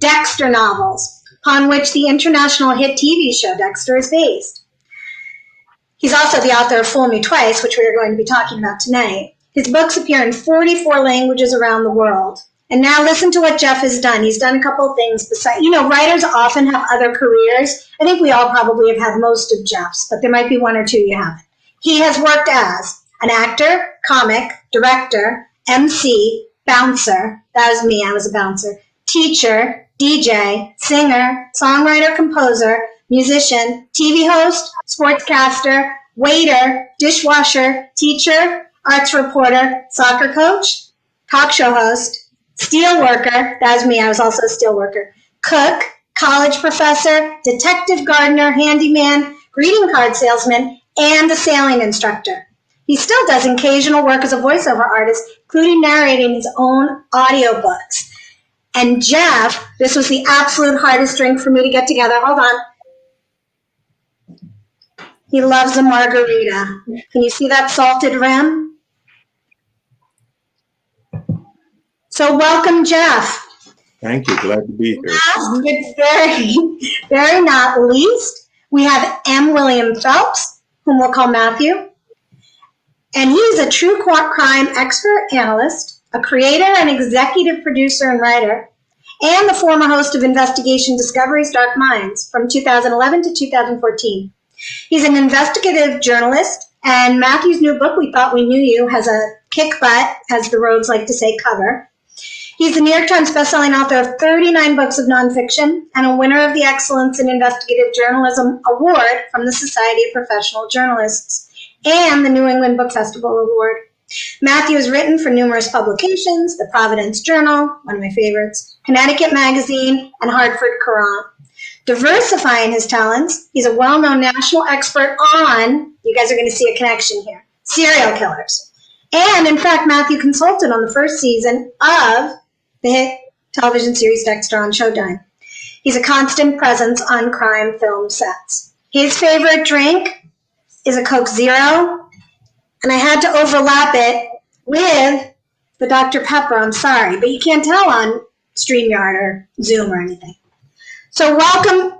Dexter novels, upon which the international hit TV show Dexter is based. He's also the author of Fool Me Twice, which we are going to be talking about tonight. His books appear in 44 languages around the world. And now listen to what Jeff has done. He's done a couple of things besides, writers often have other careers. I think we all probably have had most of Jeff's, but there might be one or two you haven't. He has worked as an actor, comic, director, MC, bouncer. That was me, I was a bouncer. Teacher, DJ, singer, songwriter, composer, musician, TV host, sportscaster, waiter, dishwasher, teacher, arts reporter, soccer coach, talk show host, steel worker, that was me, I was also a steel worker, cook, college professor, detective gardener, handyman, greeting card salesman, and a sailing instructor. He still does occasional work as a voiceover artist, including narrating his own audiobooks. And Jeff, this was the absolute hardest drink for me to get together. Hold on. He loves a margarita. Can you see that salted rim? So welcome, Jeff. Thank you. Glad to be here. Last, but very not least, we have M. William Phelps, whom we'll call Matthew. And he's a true crime expert analyst, a creator and executive producer and writer, and the former host of Investigation Discovery's Dark Minds from 2011 to 2014. He's an investigative journalist, and Matthew's new book, We Thought We Knew You, has a kick butt, as the roads like to say, cover. He's the New York Times bestselling author of 39 books of nonfiction and a winner of the Excellence in Investigative Journalism Award from the Society of Professional Journalists and the New England Book Festival Award. Matthew has written for numerous publications, the Providence Journal, one of my favorites, Connecticut Magazine, and Hartford Courant. Diversifying his talents, he's a well-known national expert on, you guys are going to see a connection here, serial killers. And, in fact, Matthew consulted on the first season of the hit television series Dexter on Showtime. He's a constant presence on crime film sets. His favorite drink is a Coke Zero, and I had to overlap it with the Dr. Pepper. I'm sorry, but you can't tell on StreamYard or Zoom or anything. So welcome,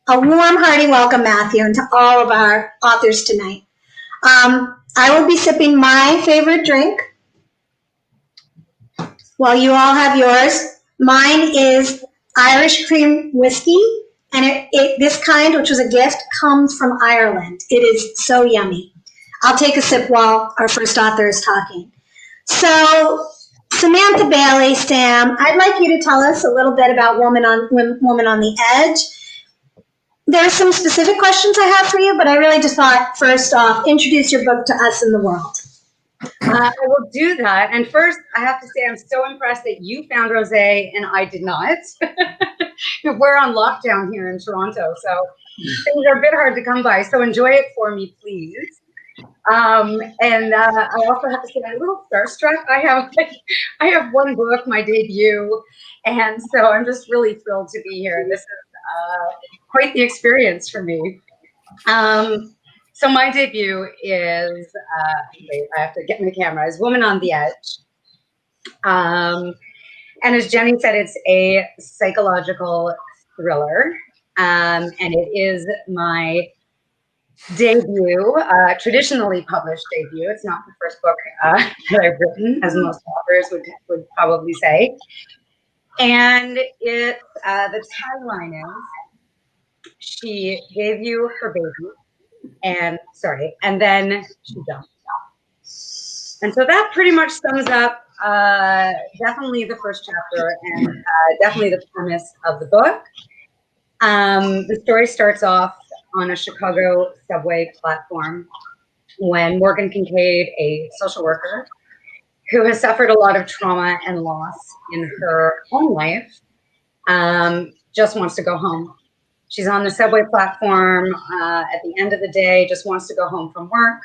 a warm, hearty welcome, Matthew, and to all of our authors tonight. I will be sipping my favorite drink while you all have yours. Mine is Irish cream whiskey, and this kind, which was a gift, comes from Ireland. It is so yummy. I'll take a sip while our first author is talking. So, Samantha Bailey, Sam, I'd like you to tell us a little bit about Woman on the Edge. There are some specific questions I have for you, but I really just thought, first off, introduce your book to us in the world. I will do that. And first, I have to say, I'm so impressed that you found rosé and I did not. We're on lockdown here in Toronto, so things are a bit hard to come by. So enjoy it for me, please. And I also have to say, I'm a little starstruck. I have one book, my debut, and so I'm just really thrilled to be here. This is quite the experience for me. So my debut is, wait, I have to get my camera, is Woman on the Edge. And as Jenny said, it's a psychological thriller. And it is my debut, traditionally published debut. It's not the first book that I've written, as most authors would probably say. And the tagline is, she gave you her baby, and then she jumped. And so that pretty much sums up definitely the first chapter and definitely the premise of the book. The story starts off on a Chicago subway platform when Morgan Kincaid, a social worker who has suffered a lot of trauma and loss in her own life, just wants to go home. She's on the subway platform at the end of the day, just wants to go home from work,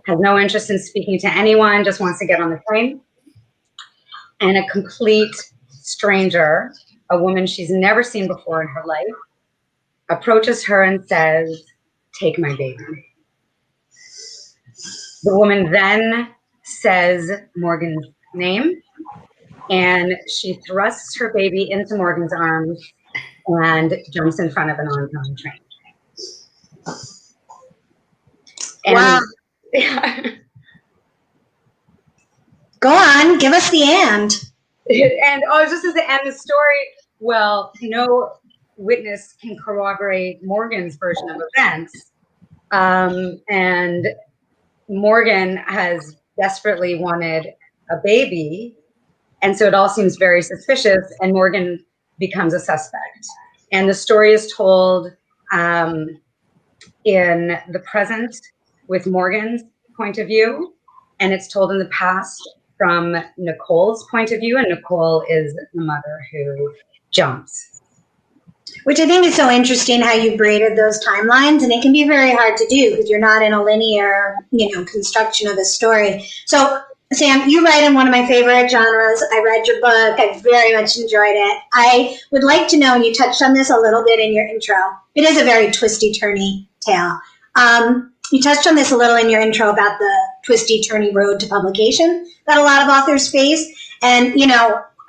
has no interest in speaking to anyone, just wants to get on the train. And a complete stranger, a woman she's never seen before in her life, approaches her and says, "Take my baby." The woman then says Morgan's name, and she thrusts her baby into Morgan's arms and jumps in front of an oncoming train. And, wow. yeah. Go on, give us the and. And just as the end of the story, well, no witness can corroborate Morgan's version of events. And Morgan has desperately wanted a baby. And so it all seems very suspicious, and Morgan becomes a suspect. And the story is told in the present with Morgan's point of view, and it's told in the past from Nicole's point of view, and Nicole is the mother who jumps. Which I think is so interesting how you braided those timelines, and it can be very hard to do because you're not in a linear, construction of a story. So, Sam, you write in one of my favorite genres. I read your book. I very much enjoyed it. I would like to know, and you touched on this a little bit in your intro. It is a very twisty-turny tale. You touched on this a little in your intro about the twisty-turny road to publication that a lot of authors face. And,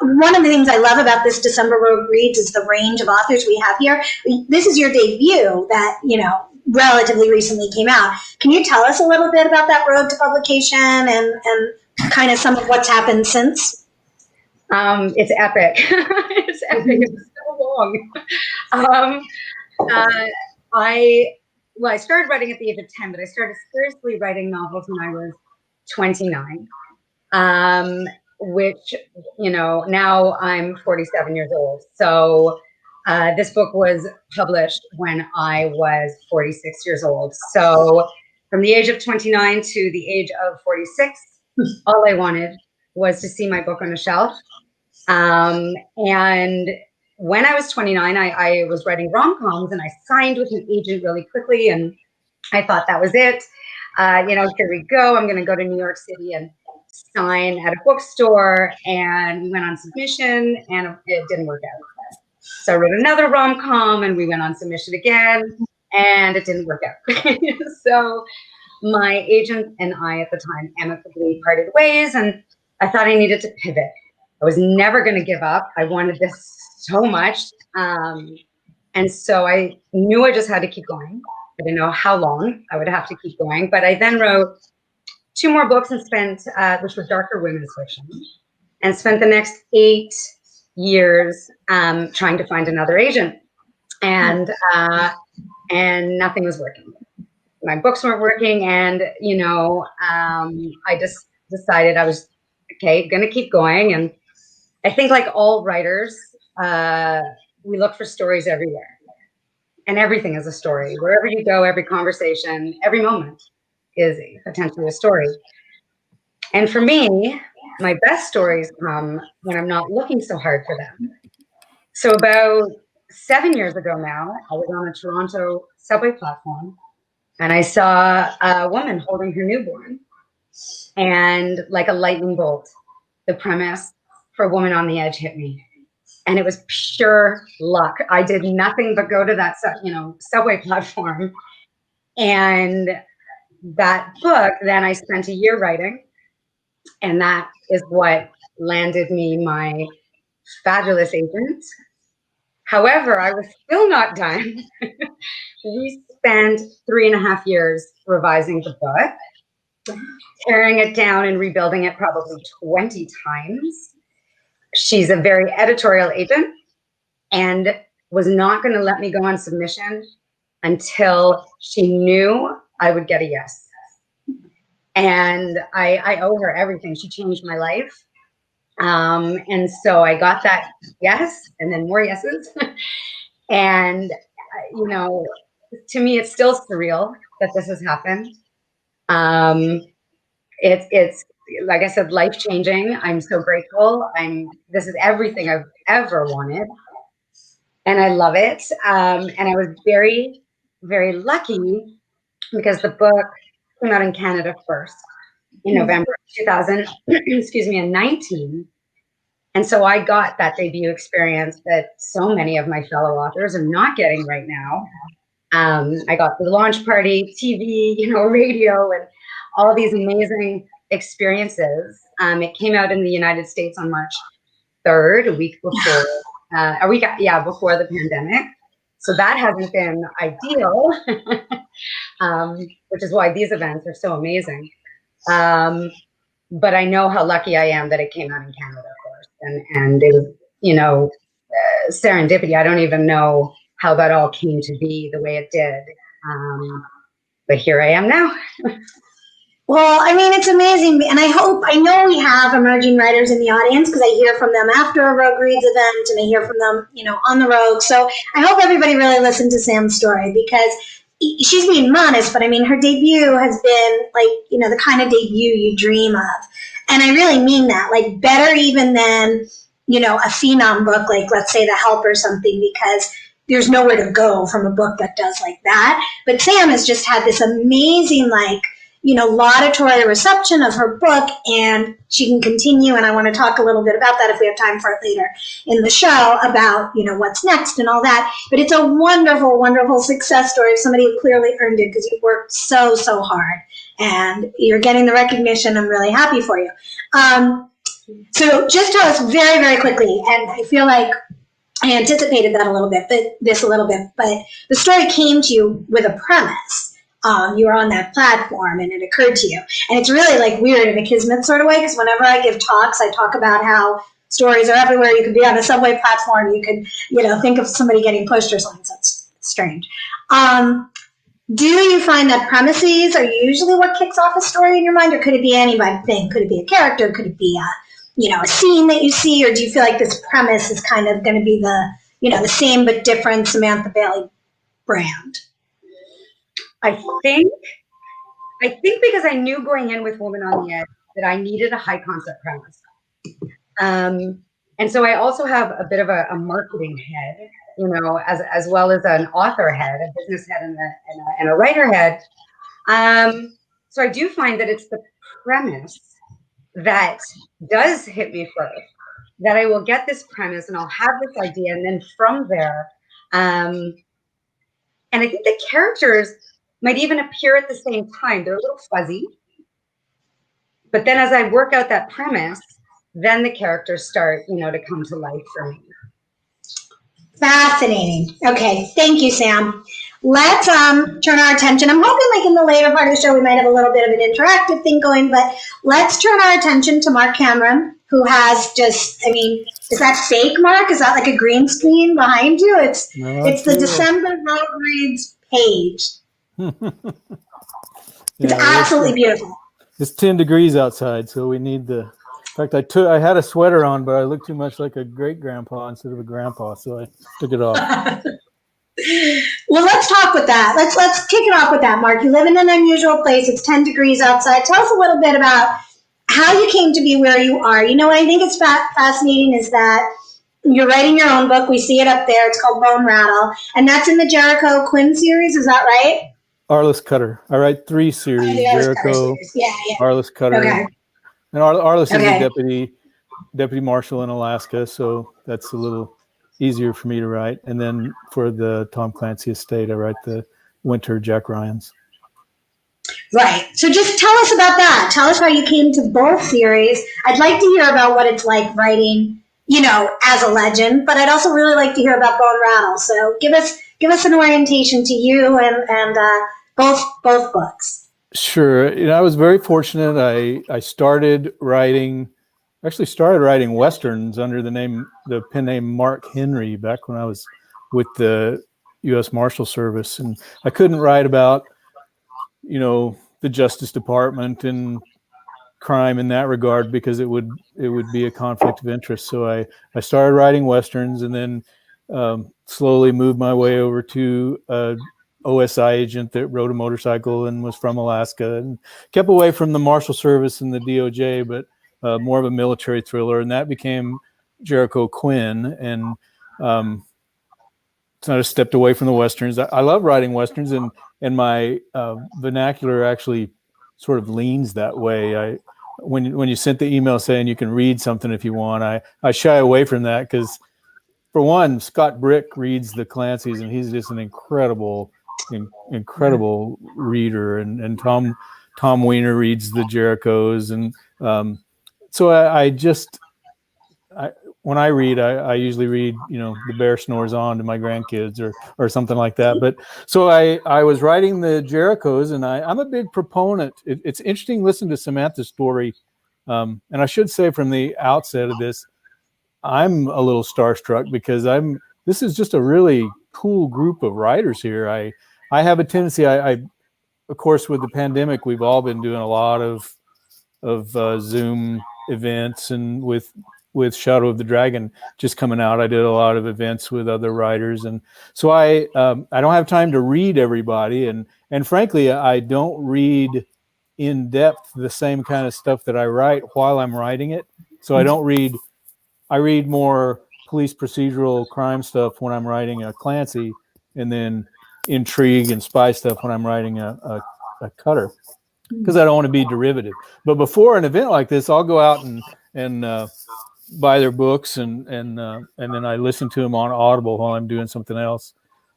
one of the things I love about this December Rogue Reads is the range of authors we have here. This is your debut that, relatively recently came out. Can you tell us a little bit about that road to publication and kind of some of what's happened since? It's epic. It's epic. It's so long. I started writing at the age of 10, but I started seriously writing novels when I was 29. Which, now I'm 47 years old. So this book was published when I was 46 years old. So from the age of 29 to the age of 46, all I wanted was to see my book on a shelf. And when I was 29, I was writing rom-coms, and I signed with an agent really quickly. And I thought that was it. Here we go. I'm going to go to New York City and sign at a bookstore, and we went on submission, and it didn't work out. So I wrote another rom-com, and we went on submission again, and it didn't work out. So my agent and I at the time amicably parted ways, and I thought I needed to pivot. I was never going to give up. I wanted this so much. And so I knew I just had to keep going. I didn't know how long I would have to keep going, but I then wrote 2 more books and spent, which were darker women's fiction, and spent the next 8 years trying to find another agent, and nothing was working. My books weren't working, and I just decided I was going to keep going. And I think, like all writers, we look for stories everywhere, and everything is a story. Wherever you go, every conversation, every moment is potentially a story. And for me, my best stories come when I'm not looking so hard for them. So about 7 years ago now, I was on a Toronto subway platform, and I saw a woman holding her newborn. And like a lightning bolt, the premise for Woman on the Edge hit me. And it was pure luck. I did nothing but go to that subway platform. And that book, then I spent a year writing, and that is what landed me my fabulous agent. However, I was still not done. We spent 3.5 years revising the book, tearing it down and rebuilding it probably 20 times. She's a very editorial agent and was not going to let me go on submission until she knew I would get a yes. And I owe her everything. She changed my life. And so I got that yes, and then more yeses. And, to me, it's still surreal that this has happened. It's like I said, life-changing. I'm so grateful. This is everything I've ever wanted. And I love it. And I was very, very lucky because the book came out in Canada first in November 2019. And so I got that debut experience that so many of my fellow authors are not getting right now. I got the launch party, TV, radio, and all these amazing experiences. It came out in the United States on March 3rd, a week before, before the pandemic. So that hasn't been ideal, which is why these events are so amazing. But I know how lucky I am that it came out in Canada, of course, and it was, serendipity. I don't even know how that all came to be the way it did. But here I am now. Well, I mean, it's amazing. And I know we have emerging writers in the audience because I hear from them after a Rogue Reads event and I hear from them, on the road. So I hope everybody really listened to Sam's story because she's being modest, but I mean, her debut has been like, the kind of debut you dream of. And I really mean that, like better even than, a phenom book, like let's say The Help or something, because there's nowhere to go from a book that does like that. But Sam has just had this amazing, laudatory reception of her book, and she can continue. And I want to talk a little bit about that if we have time for it later in the show about, what's next and all that. But it's a wonderful, wonderful success story of somebody who clearly earned it because you worked so, so hard and you're getting the recognition. I'm really happy for you. So just tell us very, very quickly, and I feel like I anticipated that a little bit, but the story came to you with a premise. You were on that platform and it occurred to you. And it's really like weird in a kismet sort of way, because whenever I give talks, I talk about how stories are everywhere. You could be on a subway platform. You could, think of somebody getting pushed or something. So it's strange. Do you find that premises are usually what kicks off a story in your mind, or could it be anything? Could it be a character? Could it be a scene that you see, or do you feel like this premise is kind of going to be the same but different Samantha Bailey brand? I think because I knew going in with Woman on the Edge that I needed a high concept premise. And so I also have a bit of a marketing head, as well as an author head, a business head, and a writer head. So I do find that it's the premise that does hit me first, that I will get this premise and I'll have this idea. And then from there, and I think the characters might even appear at the same time. They're a little fuzzy. But then as I work out that premise, then the characters start, to come to life for me. Fascinating. Okay, thank you, Sam. Let's turn our attention. I'm hoping like in the later part of the show we might have a little bit of an interactive thing going, but let's turn our attention to Marc Cameron, who has just, is that fake, Mark? Is that like a green screen behind you? It's the December Rogue Reads page. It's absolutely beautiful. It's 10 degrees outside, so we need in fact, I had a sweater on, but I looked too much like a great grandpa instead of a grandpa, so I took it off. Well, let's talk with that. Let's kick it off with that, Mark. You live in an unusual place. It's 10 degrees outside. Tell us a little bit about how you came to be where you are. What I think is fascinating is that you're writing your own book. We see it up there. It's called Bone Rattle, and that's in the Jericho Quinn series. Is that right? Arliss Cutter. I write 3 series. Jericho, yeah. Arliss Cutter. Okay. And Arliss is okay. a deputy marshal in Alaska, so that's a little easier for me to write. And then for the Tom Clancy estate, I write the Winter Jack Ryans. Right. So just tell us about that. Tell us how you came to both series. I'd like to hear about what it's like writing, as a legend, but I'd also really like to hear about Bone Rattle. So give us an orientation to you and both books. Sure. I was very fortunate. I started writing Westerns under the pen name Mark Henry back when I was with the U.S. Marshal Service. And I couldn't write about, the Justice Department and crime in that regard because it would be a conflict of interest. So I started writing Westerns and then slowly moved my way over to OSI agent that rode a motorcycle and was from Alaska and kept away from the Marshal Service and the DOJ, but more of a military thriller. And that became Jericho Quinn. And so I stepped away from the Westerns. I love writing Westerns, and my vernacular actually sort of leans that way. When you sent the email saying you can read something if you want, I shy away from that because, for one, Scott Brick reads the Clancys, and he's just an incredible reader, and Tom Weiner reads the Jerichos, and so when I read, I usually read, The Bear Snores On to my grandkids or something like that. But so I was writing the Jerichos, and I'm a big proponent. It's interesting listening to Samantha's story. And I should say from the outset of this, I'm a little starstruck because this is just a really cool group of writers here. I have a tendency, of course, with the pandemic, we've all been doing a lot of Zoom events, and with Shadow of the Dragon just coming out, I did a lot of events with other writers, and so I don't have time to read everybody, and frankly, I don't read in depth the same kind of stuff that I write while I'm writing it. So I read more police procedural crime stuff when I'm writing a Clancy, and then intrigue and spy stuff when I'm writing a Cutter, because I don't want to be derivative. But before an event like this, I'll go out and buy their books, and then I listen to them on Audible while I'm doing something else.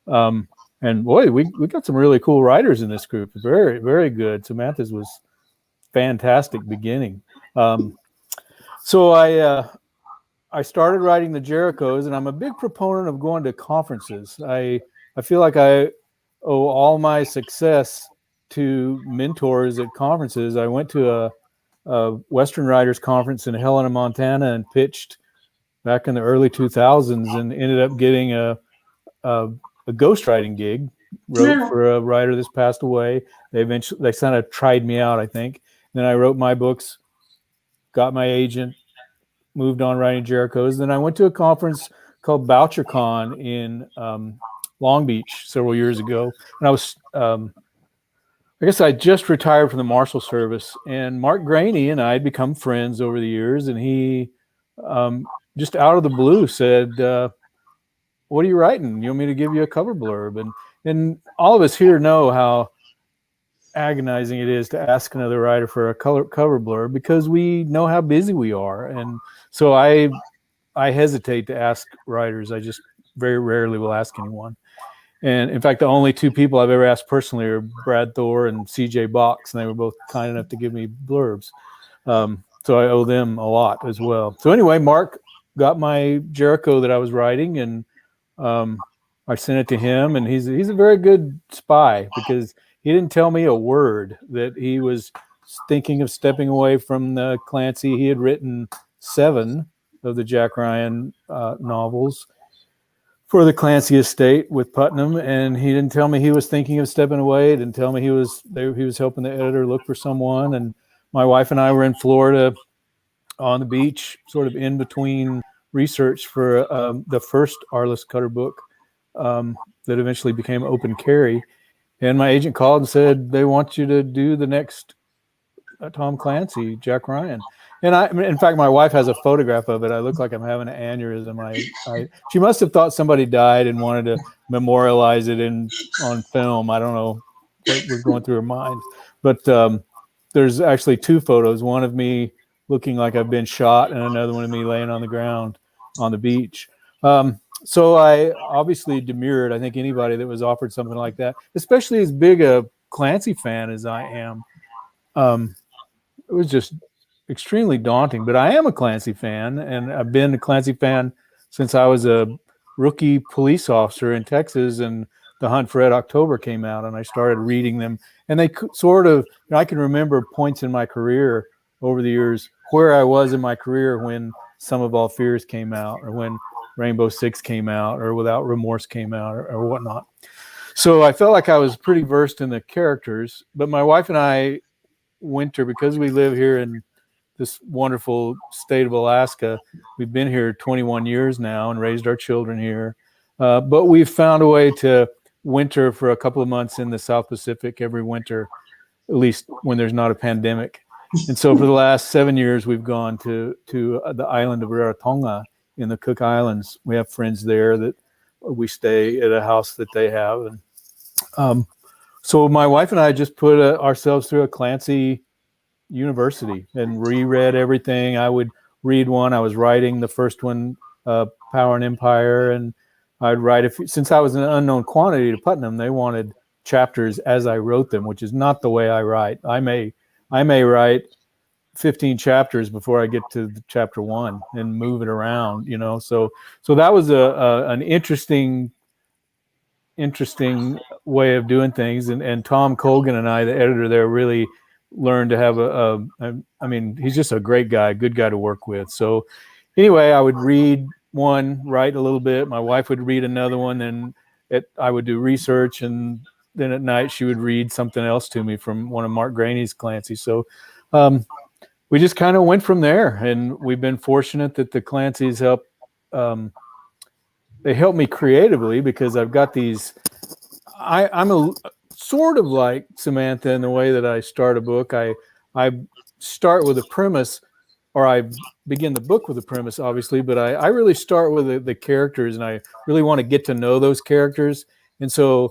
And boy, we got some really cool writers in this group. Very, very good. Samantha's was fantastic beginning. So I started writing the Jerichos, and I'm a big proponent of going to conferences. I feel like I owe all my success to mentors at conferences. I went to a Western Writers Conference in Helena, Montana, and pitched back in the early 2000s, and ended up getting a ghostwriting gig. Wrote for a writer that's passed away. They kind of tried me out, I think. Then I wrote my books, got my agent, moved on writing Jerichos. Then I went to a conference called BoucherCon in Long Beach several years ago, and I was I guess I just retired from the Marshal Service, and Mark Graney and I had become friends over the years, and he just out of the blue said, what are you writing? You want me to give you a cover blurb? And all of us here know how agonizing it is to ask another writer for a cover blurb, because we know how busy we are. And so I hesitate to ask writers. I just very rarely will ask anyone. And in fact, the only two people I've ever asked personally are Brad Thor and CJ Box, and they were both kind enough to give me blurbs. So I owe them a lot as well. So anyway, Mark got my Jericho that I was writing, and I sent it to him, and he's a very good spy, because he didn't tell me a word that he was thinking of stepping away from the Clancy. He had written 7 of the Jack Ryan novels for the Clancy estate with Putnam, and he didn't tell me he was thinking of stepping away. He didn't tell me he was helping the editor look for someone. And my wife and I were in Florida on the beach, sort of in between research for the first Arliss Cutter book that eventually became Open Carry. And my agent called and said, they want you to do the next Tom Clancy, Jack Ryan. And in fact, my wife has a photograph of it. I look like I'm having an aneurysm. She must have thought somebody died and wanted to memorialize it on film. I don't know what was going through her mind. But there's actually 2 photos, one of me looking like I've been shot, and another one of me laying on the ground on the beach. So I obviously demurred. I think anybody that was offered something like that, especially as big a Clancy fan as I am, it was just extremely daunting. But I am a Clancy fan, and I've been a Clancy fan since I was a rookie police officer in Texas, and The Hunt for Red October came out, and I started reading them. And they sort of, I can remember points in my career over the years where I was in my career when Sum of All Fears came out, or when Rainbow Six came out, or Without Remorse came out, or whatnot. So I felt like I was pretty versed in the characters. But my wife and I, winter, because we live here in this wonderful state of Alaska, we've been here 21 years now and raised our children here. But we've found a way to winter for a couple of months in the South Pacific every winter, at least when there's not a pandemic. And so for the last 7 years, we've gone to the island of Rarotonga in the Cook Islands. We have friends there that we stay at a house that they have. And so my wife and I just put ourselves through a Clancy university and reread everything. I would read one. I was writing the first one, Power and Empire, and I'd write since I was an unknown quantity to Putnam, they wanted chapters as I wrote them, which is not the way I write. I may write 15 chapters before I get to chapter 1 and move it around, so that was an interesting way of doing things. And Tom Colgan and I, the editor there, really learned to have I mean, he's just a great guy, good guy to work with. So anyway, I would read one, write a little bit. My wife would read another one, and I would do research, and then at night she would read something else to me from one of Mark Graney's Clancy. So we just kind of went from there, and we've been fortunate that the Clancy's help. They help me creatively because I've got these. I'm a sort of like Samantha in the way that I start a book. I start with a premise, or I begin the book with a premise, obviously, but I really start with the characters, and I really want to get to know those characters. And so,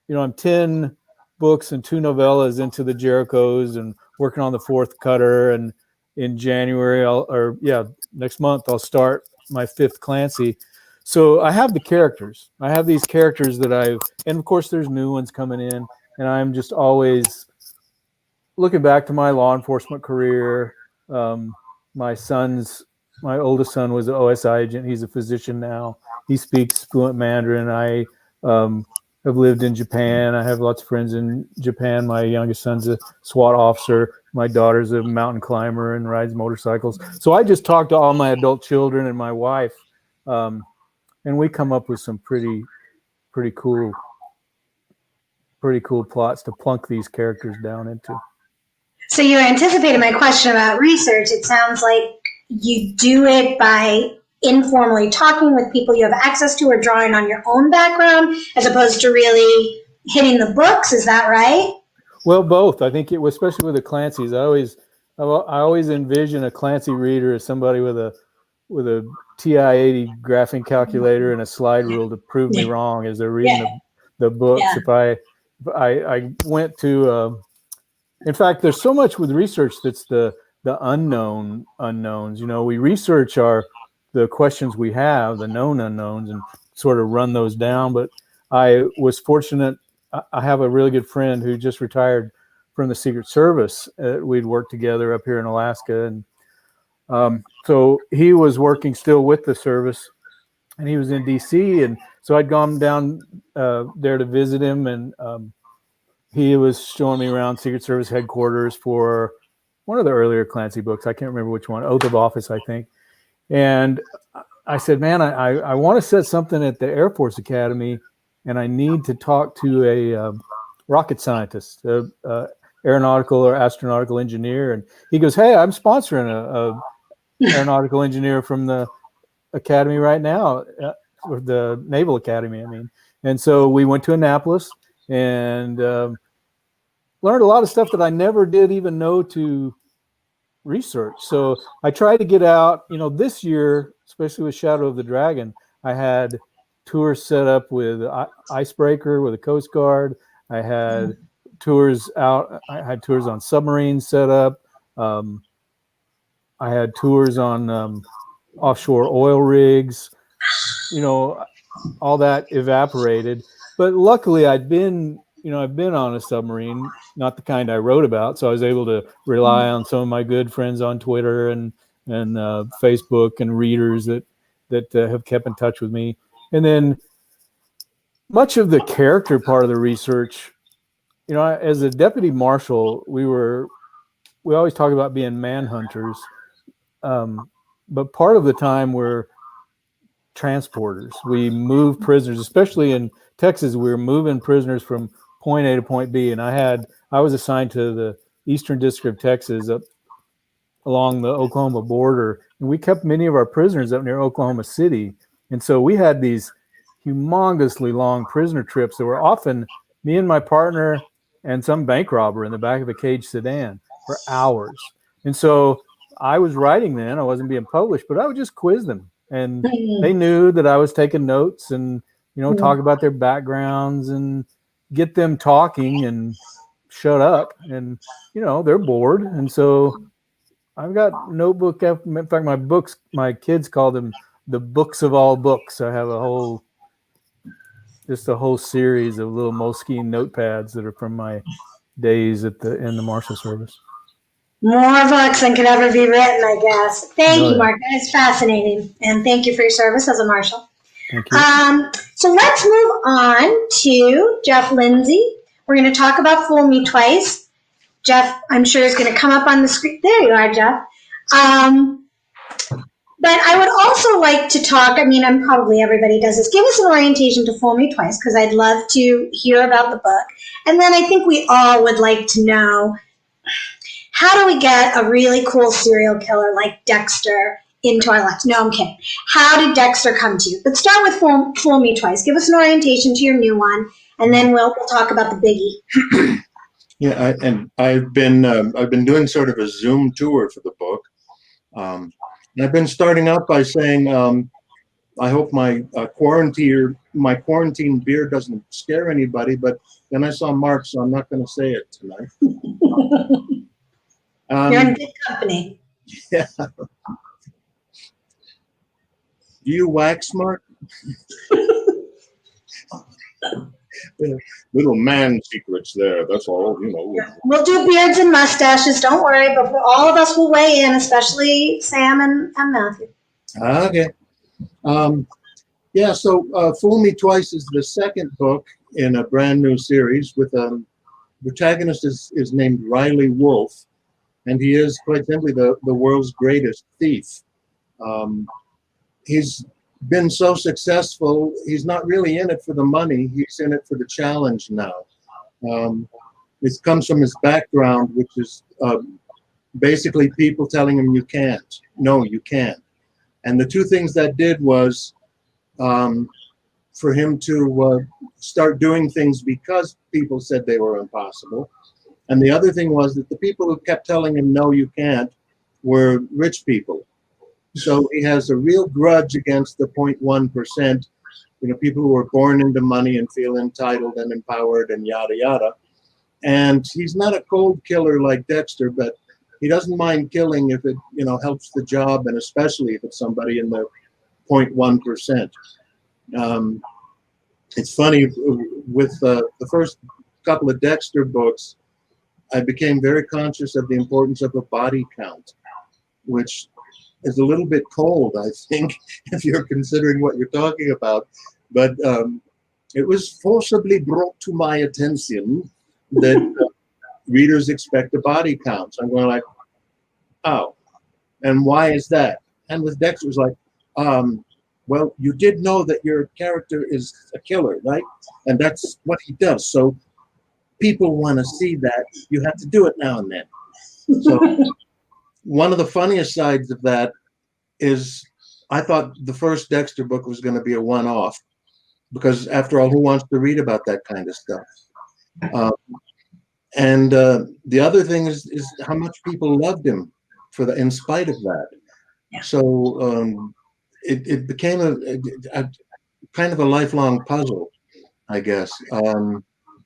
I'm 10 books and 2 novellas into the Jerichos and working on the 4th Cutter. And in January, next month, I'll start my 5th Clancy. So I have the characters. I have these characters that and of course there's new ones coming in, and I'm just always looking back to my law enforcement career. My oldest son was an OSI agent. He's a physician now. He speaks fluent Mandarin. I have lived in Japan. I have lots of friends in Japan. My youngest son's a SWAT officer. My daughter's a mountain climber and rides motorcycles. So I just talk to all my adult children and my wife. And we come up with some pretty cool plots to plunk these characters down into. So you anticipated my question about research. It sounds like you do it by informally talking with people you have access to or drawing on your own background as opposed to really hitting the books. Is that right? Well, both. I think especially with the Clancy's, I always envision a Clancy reader as somebody with a TI-80 graphing calculator and a slide rule to prove me wrong as they're reading the books. Yeah. If I went to, in fact, there's so much with research that's the unknown unknowns. We research the questions we have, the known unknowns, and sort of run those down. But I was fortunate. I have a really good friend who just retired from the Secret Service. We'd worked together up here in Alaska, and so he was working still with the service, and he was in DC. And so I'd gone down there to visit him, and he was showing me around Secret Service headquarters for one of the earlier Clancy books. I can't remember which one, Oath of Office, I think. And I said, man, I want to set something at the Air Force Academy, and I need to talk to a rocket scientist, aeronautical or astronautical engineer. And he goes, hey, I'm sponsoring a aeronautical engineer from the academy right now, or the Naval Academy, I mean. And so we went to Annapolis and learned a lot of stuff that I never did even know to research. So I tried to get out, this year, especially with Shadow of the Dragon, I had tours set up with Icebreaker, with the Coast Guard. I had tours out. I had tours on submarines set up. I had tours on offshore oil rigs. All that evaporated. But luckily, I've been on a submarine, not the kind I wrote about, so I was able to rely on some of my good friends on Twitter and Facebook and readers that have kept in touch with me. And then much of the character part of the research, as a deputy marshal, we always talk about being manhunters, but part of the time we're transporters. We move prisoners, especially in Texas. We were moving prisoners from point A to point B, and I was assigned to the Eastern District of Texas up along the Oklahoma border, and we kept many of our prisoners up near Oklahoma City. And so we had these humongously long prisoner trips that were often me and my partner and some bank robber in the back of a caged sedan for hours. And so I was writing then, I wasn't being published, but I would just quiz them. And they knew that I was taking notes and, talk about their backgrounds and get them talking and shut up. And, they're bored. And so I've got notebook. In fact, my kids call them the books of all books. I have a whole series of little Moleskine notepads that are from my days in the Marshal Service. More books than could ever be written, I guess. Thank Oh, you, yeah. Mark. That is fascinating. And thank you for your service as a marshal. Thank you. So let's move on to Jeff Lindsay. We're going to talk about Fool Me Twice. Jeff, I'm sure, is going to come up on the screen. There you are, Jeff. But I would also like to talk, and probably everybody does this, give us an orientation to Fool Me Twice, because I'd love to hear about the book. And then I think we all would like to know, how do we get a really cool serial killer like Dexter into our lives? No, I'm kidding. How did Dexter come to you? Let's start with Fool Me Twice. Give us an orientation to your new one, and then we'll talk about the biggie. Yeah, I've been doing sort of a Zoom tour for the book. And I've been starting out by saying, I hope my quarantine beer doesn't scare anybody, but then I saw Mark, so I'm not going to say it tonight. You're in good company. Yeah. Do you wax, Mark? Little man secrets there. That's all, We'll do beards and mustaches. Don't worry, but all of us will weigh in, especially Sam and Matthew. Okay. Yeah, so Fool Me Twice is the second book in a brand new series with the protagonist is named Riley Wolf, and he is quite simply the world's greatest thief. He's been so successful, he's not really in it for the money, he's in it for the challenge now. It comes from his background, which is basically people telling him you can't. No, you can't. And the two things that did was for him to start doing things because people said they were impossible. And the other thing was that the people who kept telling him, no, you can't, were rich people. So he has a real grudge against the 0.1%, people who are born into money and feel entitled and empowered and yada, yada. And he's not a cold killer like Dexter, but he doesn't mind killing if it, helps the job, and especially if it's somebody in the 0.1%. It's funny, with the first couple of Dexter books, I became very conscious of the importance of a body count, which is a little bit cold, I think, if you're considering what you're talking about. But it was forcibly brought to my attention that readers expect a body count. So I'm going like, oh, and why is that? And with Dexter, it was like, well, you did know that your character is a killer, right? And that's what he does. So people want to see that. You have to do it now and then. So one of the funniest sides of that is I thought the first Dexter book was going to be a one-off, because after all, who wants to read about that kind of stuff? And the other thing is how much people loved him in spite of that. Yeah. So it became a kind of a lifelong puzzle, I guess.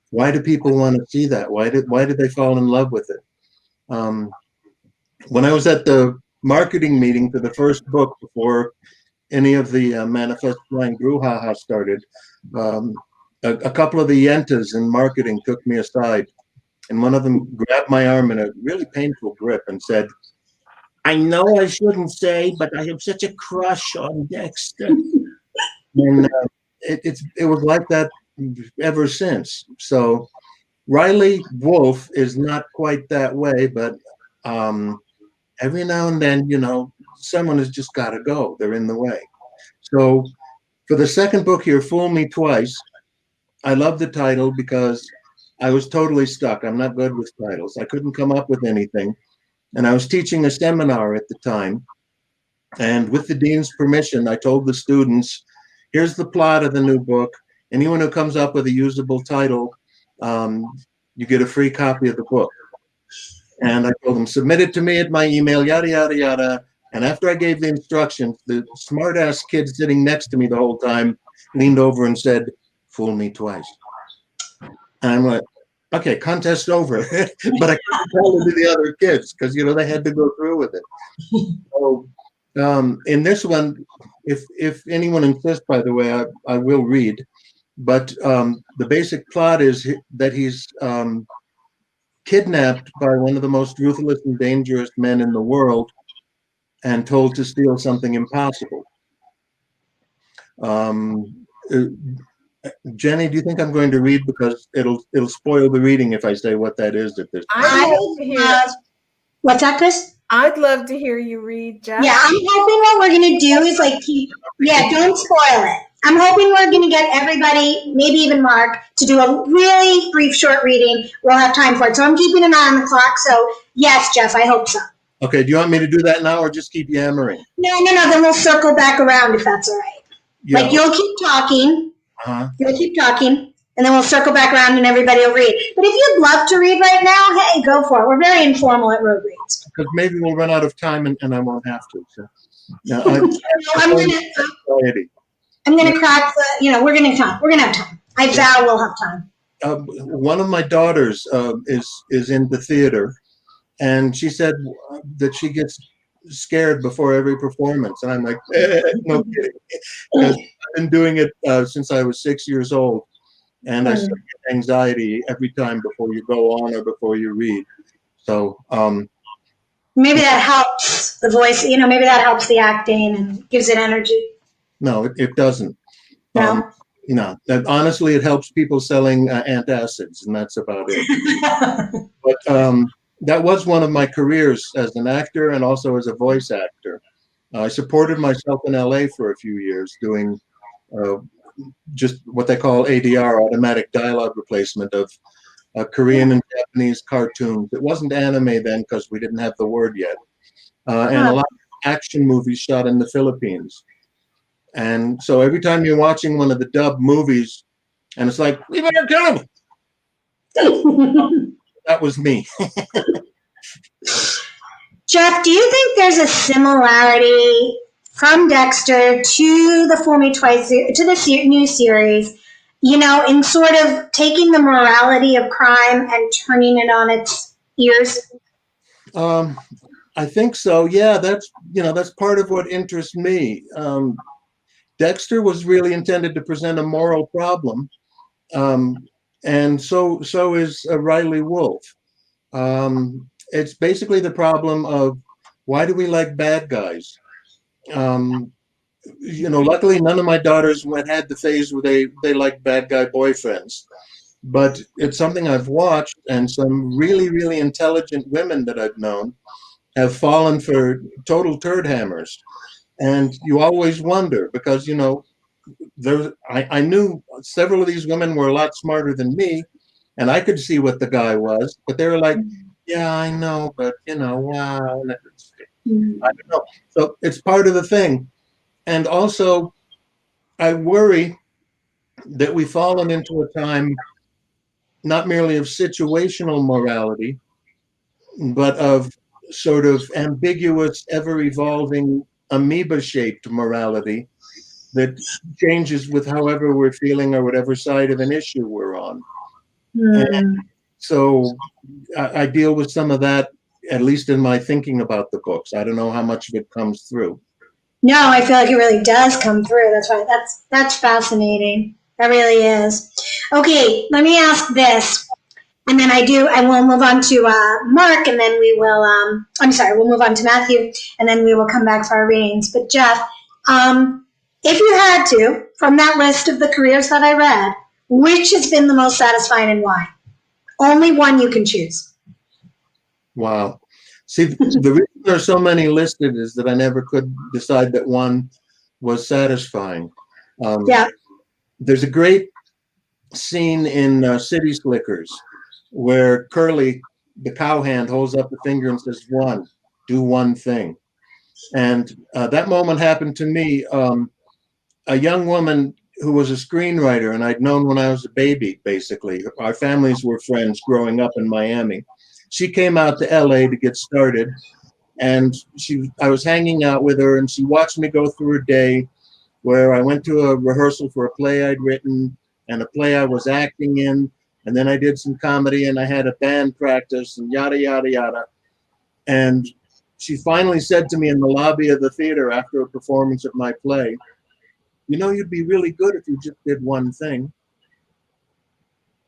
Why do people want to see that? Why did they fall in love with it? When I was at the marketing meeting for the first book before any of the Manifest Flying Brouhaha started, a couple of the Yentas in marketing took me aside, and one of them grabbed my arm in a really painful grip and said, I know I shouldn't say, but I have such a crush on Dexter. And it was like that ever since. So Riley Wolf is not quite that way, but every now and then, someone has just got to go. They're in the way. So for the second book here, Fool Me Twice, I love the title because I was totally stuck. I'm not good with titles. I couldn't come up with anything. And I was teaching a seminar at the time. And with the dean's permission, I told the students, here's the plot of the new book. Anyone who comes up with a usable title, you get a free copy of the book. And I told them, submit it to me at my email, yada, yada, yada. And after I gave the instructions, the smart-ass kid sitting next to me the whole time leaned over and said, Fool Me Twice. And I'm like, okay, contest over. But I couldn't tell it to the other kids because, they had to go through with it. So in this one, if anyone insists, by the way, I will read. But the basic plot is that he's kidnapped by one of the most ruthless and dangerous men in the world and told to steal something impossible. Jenny, do you think I'm going to read? Because it'll spoil the reading if I say what that is at this point. I'd love to hear. What's that, Chris? I'd love to hear you read, Jeff. Yeah, I'm hoping what we're going to do is like don't spoil it. I'm hoping we're going to get everybody, maybe even Mark, to do a really brief short reading. We'll have time for it. So I'm keeping an eye on the clock. So yes, Jeff, I hope so. Okay, do you want me to do that now or just keep yammering? No, then we'll circle back around if that's all right. Yeah. Like you'll keep talking. Uh-huh. You'll keep talking, and then we'll circle back around and everybody will read. But if you'd love to read right now, hey, go for it. We're very informal at Road Reads. Because maybe we'll run out of time and I won't have to. So, yeah, I'm gonna crack the. We're gonna have time. I vow we'll have time. One of my daughters is into theater, and she said that she gets scared before every performance, and I'm like, no kidding. Because I've been doing it since I was 6 years old, and I start getting anxiety every time before you go on or before you read. So maybe that helps the voice. Maybe that helps the acting and gives it energy. No, it doesn't. No. Honestly, it helps people selling antacids, and that's about it. But that was one of my careers as an actor and also as a voice actor. I supported myself in LA for a few years doing just what they call ADR, automatic dialogue replacement of Korean and Japanese cartoons. It wasn't anime then because we didn't have the word yet. And a lot of action movies shot in the Philippines. And so every time you're watching one of the dubbed movies and it's like, we better kill him. That was me. Jeff, do you think there's a similarity from Dexter to the Fool Me Twice, to the new series, in sort of taking the morality of crime and turning it on its ears? I think so. Yeah, that's part of what interests me. Dexter was really intended to present a moral problem, and so is Riley Wolf. It's basically the problem of why do we like bad guys? Luckily none of my daughters had the phase where they like bad guy boyfriends, but it's something I've watched, and some really, really intelligent women that I've known have fallen for total turd hammers. And you always wonder because, I knew several of these women were a lot smarter than me, and I could see what the guy was, but they were like, yeah, I know, but wow. I don't know. So it's part of the thing. And also, I worry that we've fallen into a time not merely of situational morality, but of sort of ambiguous, ever-evolving, amoeba-shaped morality that changes with however we're feeling or whatever side of an issue we're on. And so I deal with some of that, at least in my thinking about the books. I don't know how much of it comes through. No, I feel like it really does come through. That's why that's fascinating. That really is. Okay, let me ask this. And then I will move on to Mark, and then we will, we'll move on to Matthew, and then we will come back for our readings. But Jeff, if you had to, from that list of the careers that I read, which has been the most satisfying and why? Only one you can choose. Wow. See, the reason there are so many listed is that I never could decide that one was satisfying. There's a great scene in City Slickers where Curly, the cowhand, holds up the finger and says, do one thing. And that moment happened to me. A young woman who was a screenwriter, and I'd known when I was a baby, basically. Our families were friends growing up in Miami. She came out to LA to get started, and I was hanging out with her, and she watched me go through a day where I went to a rehearsal for a play I'd written and a play I was acting in, and then I did some comedy, and I had a band practice, and yada, yada, yada. And she finally said to me in the lobby of the theater after a performance of my play, you'd be really good if you just did one thing.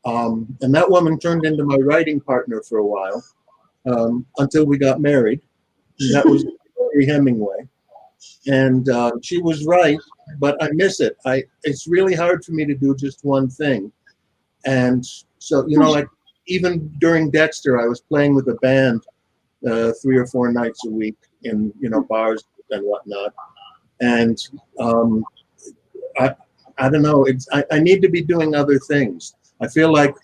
And that woman turned into my writing partner for a while, until we got married. And that was Mary Hemingway. And she was right, but I miss it. It's really hard for me to do just one thing. And so, like even during Dexter, I was playing with a band 3 or 4 nights a week in, bars and whatnot. And I don't know. I need to be doing other things. I feel like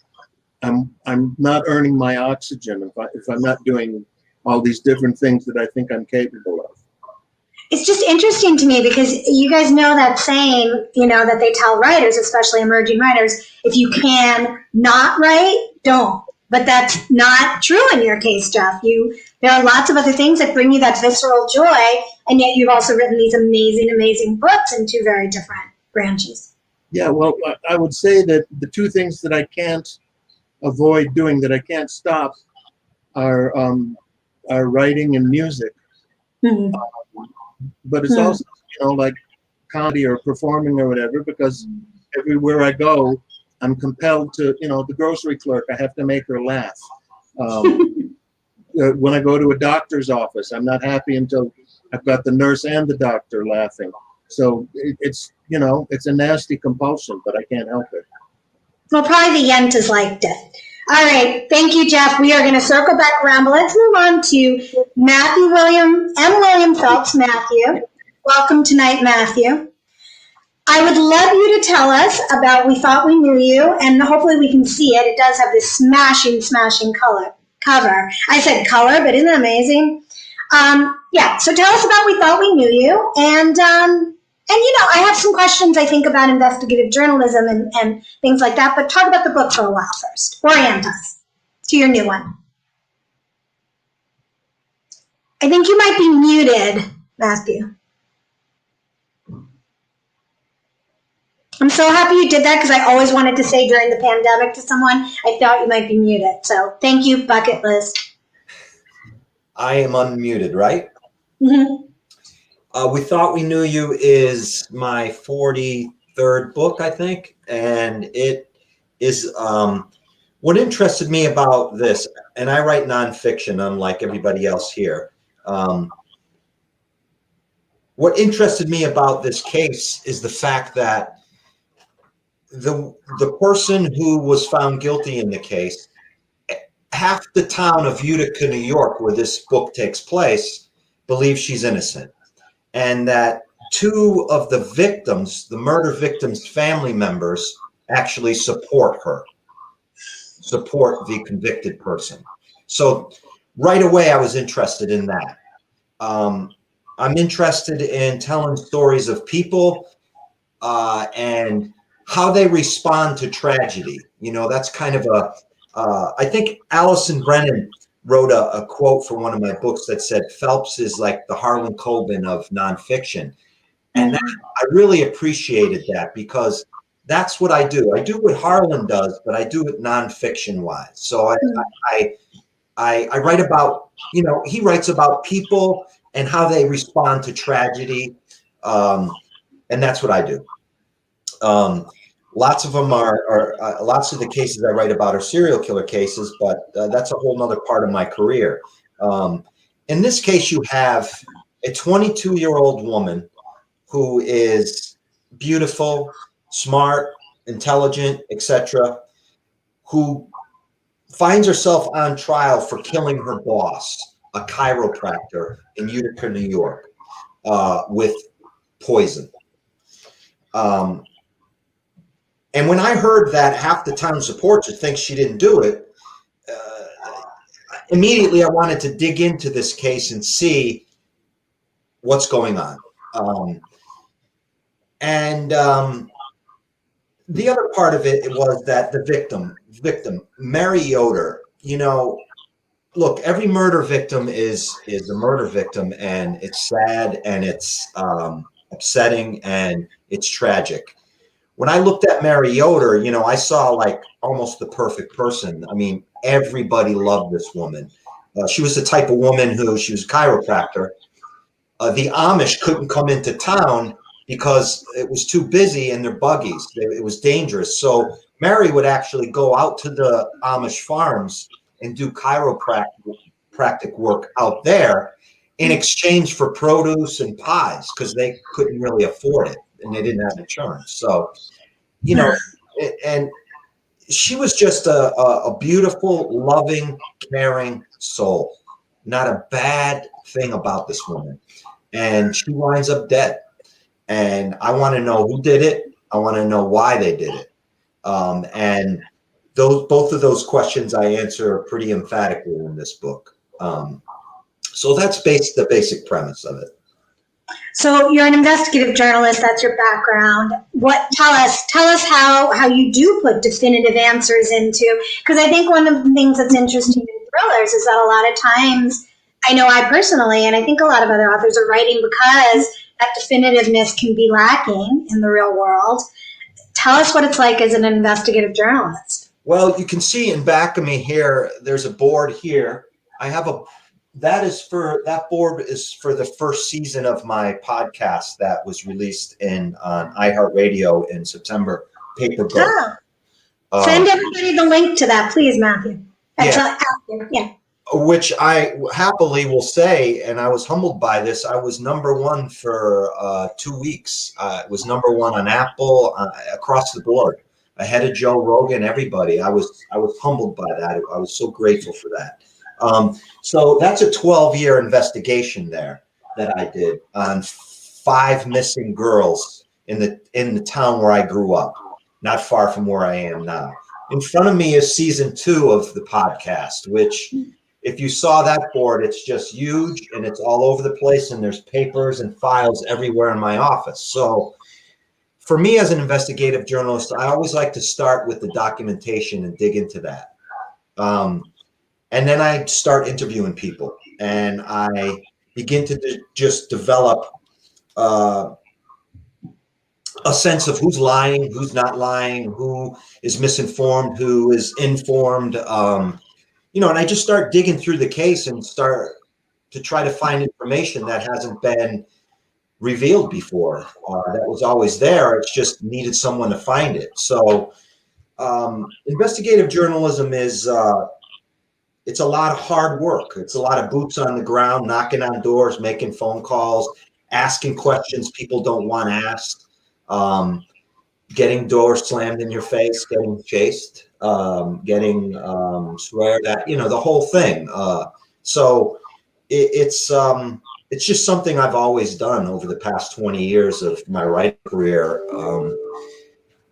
I'm not earning my oxygen if I'm not doing all these different things that I think I'm capable of. It's just interesting to me because you guys know that saying, that they tell writers, especially emerging writers, if you can not write, don't. But that's not true in your case, Jeff. There are lots of other things that bring you that visceral joy, and yet you've also written these amazing, amazing books in 2 very different branches. Yeah, well, I would say that the 2 things that I can't avoid doing, that I can't stop, are writing and music. Mm-hmm. But it's also, like comedy or performing or whatever, because everywhere I go, I'm compelled to, the grocery clerk, I have to make her laugh. When I go to a doctor's office, I'm not happy until I've got the nurse and the doctor laughing. So it's a nasty compulsion, but I can't help it. Well, probably the Yentas liked it. All right. Thank you, Jeff. We are going to circle back around, but let's move on to M. William Phelps. Matthew. Welcome tonight, Matthew. I would love you to tell us about We Thought We Knew You, and hopefully we can see it. It does have this smashing cover. I said color, but isn't it amazing? So tell us about We Thought We Knew You, and I have some questions, I think, about investigative journalism and things like that, but talk about the book for a while first. Orient us to your new one. I think you might be muted, Matthew. I'm so happy you did that because I always wanted to say during the pandemic to someone, I thought you might be muted. So thank you, bucket list. I am unmuted, right? Mm-hmm. We Thought We Knew You is my 43rd book, I think. And it is what interested me about this, and I write nonfiction unlike everybody else here. What interested me about this case is the fact that the person who was found guilty in the case, half the town of Utica, New York, where this book takes place, believes she's innocent. And that 2 of the victims, the murder victims' family members, actually support the convicted person. So right away, I was interested in that. I'm interested in telling stories of people and how they respond to tragedy. That's kind of I think Alison Brennan wrote a quote for one of my books that said, Phelps is like the Harlan Coben of nonfiction. And I really appreciated that because that's what I do. I do what Harlan does, but I do it nonfiction wise. So I write about, he writes about people and how they respond to tragedy. And that's what I do. Lots of them lots of the cases I write about are serial killer cases, but that's a whole nother part of my career. In this case, you have a 22-year-old woman who is beautiful, smart, intelligent, etc., who finds herself on trial for killing her boss, a chiropractor in Utica, New York, with poison. And when I heard that half the town supports her, thinks she didn't do it, immediately I wanted to dig into this case and see what's going on. The other part of it was that the victim, Mary Yoder, look, every murder victim is a murder victim, and it's sad and it's upsetting and it's tragic. When I looked at Mary Yoder, I saw like almost the perfect person. I mean, everybody loved this woman. She was the type of woman she was a chiropractor. The Amish couldn't come into town because it was too busy in their buggies. It was dangerous. So Mary would actually go out to the Amish farms and do chiropractic work out there in exchange for produce and pies, because they couldn't really afford it and they didn't have insurance. So, you know, and she was just a beautiful, loving, caring soul. Not a bad thing about this woman. And she winds up dead. And I want to know who did it. I want to know why they did it. And both of those questions I answer pretty emphatically in this book. So that's the basic premise of it. So you're an investigative journalist. That's your background. Tell us how you do put definitive answers into, because I think one of the things that's interesting in thrillers is that a lot of times, I know I personally, and I think a lot of other authors are writing because that definitiveness can be lacking in the real world. Tell us what it's like as an investigative journalist. Well, you can see in back of me here, there's a board here. That board is for the first season of my podcast that was released on iHeartRadio in September, Paper Ghost. Send everybody the link to that, please, Matthew. Yeah. Which I happily will say, and I was humbled by this, I was number one for 2 weeks. It was number one on Apple, across the board, ahead of Joe Rogan, everybody. I was humbled by that. I was so grateful for that. So that's a 12-year investigation there that I did on 5 missing girls in the town where I grew up, not far from where I am now. In front of me is season 2 of the podcast, which, if you saw that board, it's just huge and it's all over the place, and there's papers and files everywhere in my office. So for me as an investigative journalist, I always like to start with the documentation and dig into that. And then I start interviewing people, and I begin to just develop a sense of who's lying, who's not lying, who is misinformed, who is informed. And I just start digging through the case and start to try to find information that hasn't been revealed before, that was always there. It's just needed someone to find it. So investigative journalism is, it's a lot of hard work. It's a lot of boots on the ground, knocking on doors, making phone calls, asking questions people don't want asked, getting doors slammed in your face, getting chased, getting sweared at, the whole thing. So it's just something I've always done over the past 20 years of my writing career.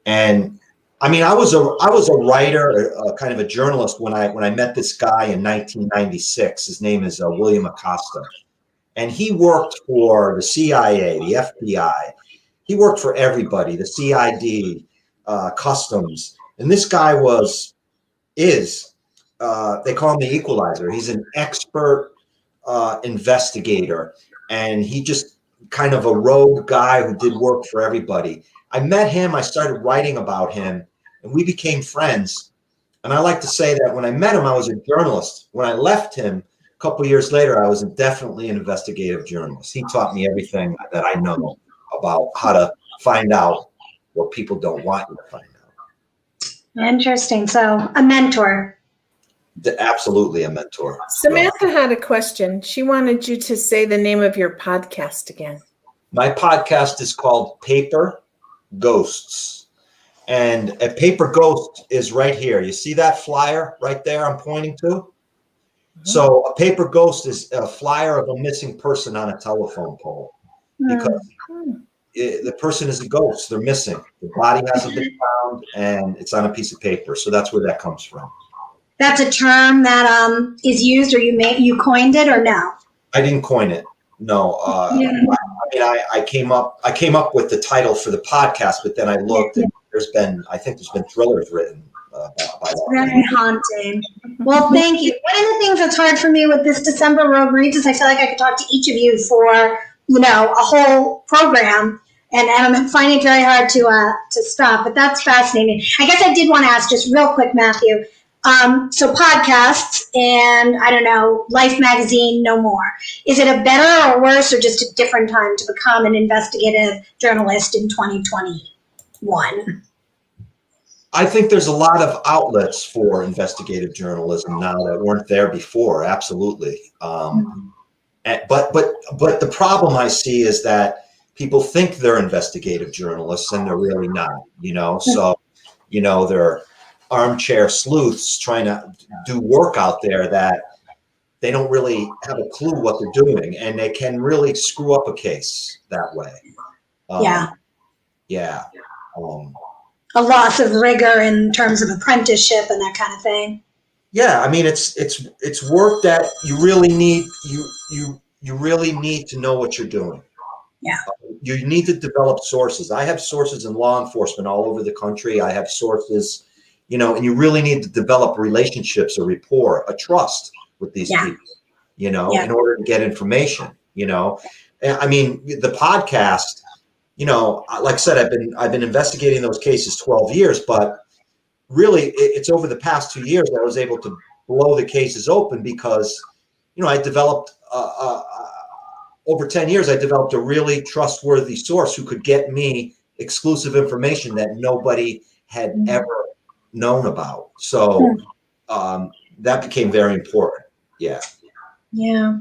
And I mean, I was a writer, kind of a journalist when I met this guy in 1996. His name is William Acosta, and he worked for the CIA, the FBI. He worked for everybody, the CID, Customs. And this guy they call him the equalizer. He's an expert investigator, and he just kind of a rogue guy who did work for everybody. I met him, I started writing about him, and we became friends. And I like to say that when I met him, I was a journalist. When I left him a couple of years later, I was definitely an investigative journalist. He taught me everything that I know about how to find out what people don't want you to find out. Interesting. So a mentor. Absolutely a mentor. Samantha had a question. She wanted you to say the name of your podcast again. My podcast is called Paper Ghosts. And a paper ghost is right here. You see that flyer right there I'm pointing to? Mm-hmm. So a paper ghost is a flyer of a missing person on a telephone pole. Because the person is a ghost. They're missing. The body hasn't been found, and it's on a piece of paper. So that's where that comes from. That's a term that is used, or you coined it, or no? I didn't coin it. No. I came up with the title for the podcast, but then I looked, and I think there's been thrillers written by that. Very haunting. Well, thank you. One of the things that's hard for me with this December Rogue Reads is I feel like I could talk to each of you for a whole program, and I'm finding it very hard to stop. But that's fascinating. I guess I did want to ask just real quick, Matthew. So podcasts and, I don't know, Life magazine, no more. Is it a better or worse or just a different time to become an investigative journalist in 2021? I think there's a lot of outlets for investigative journalism now that weren't there before. Absolutely. But the problem I see is that people think they're investigative journalists and they're really not, so, they're armchair sleuths trying to do work out there that they don't really have a clue what they're doing, and they can really screw up a case that way. Yeah. A loss of rigor in terms of apprenticeship and that kind of thing. Yeah, I mean, it's work that you really need. You really need to know what you're doing. Yeah. You need to develop sources. I have sources in law enforcement all over the country. I have sources, and you really need to develop relationships, a rapport, a trust with these people, in order to get information, I mean, the podcast, like I said, I've been investigating those cases 12 years, but really it's over the past 2 years that I was able to blow the cases open because, I developed, over 10 years, I developed a really trustworthy source who could get me exclusive information that nobody had ever known about. So that became very important. Yeah. Yeah.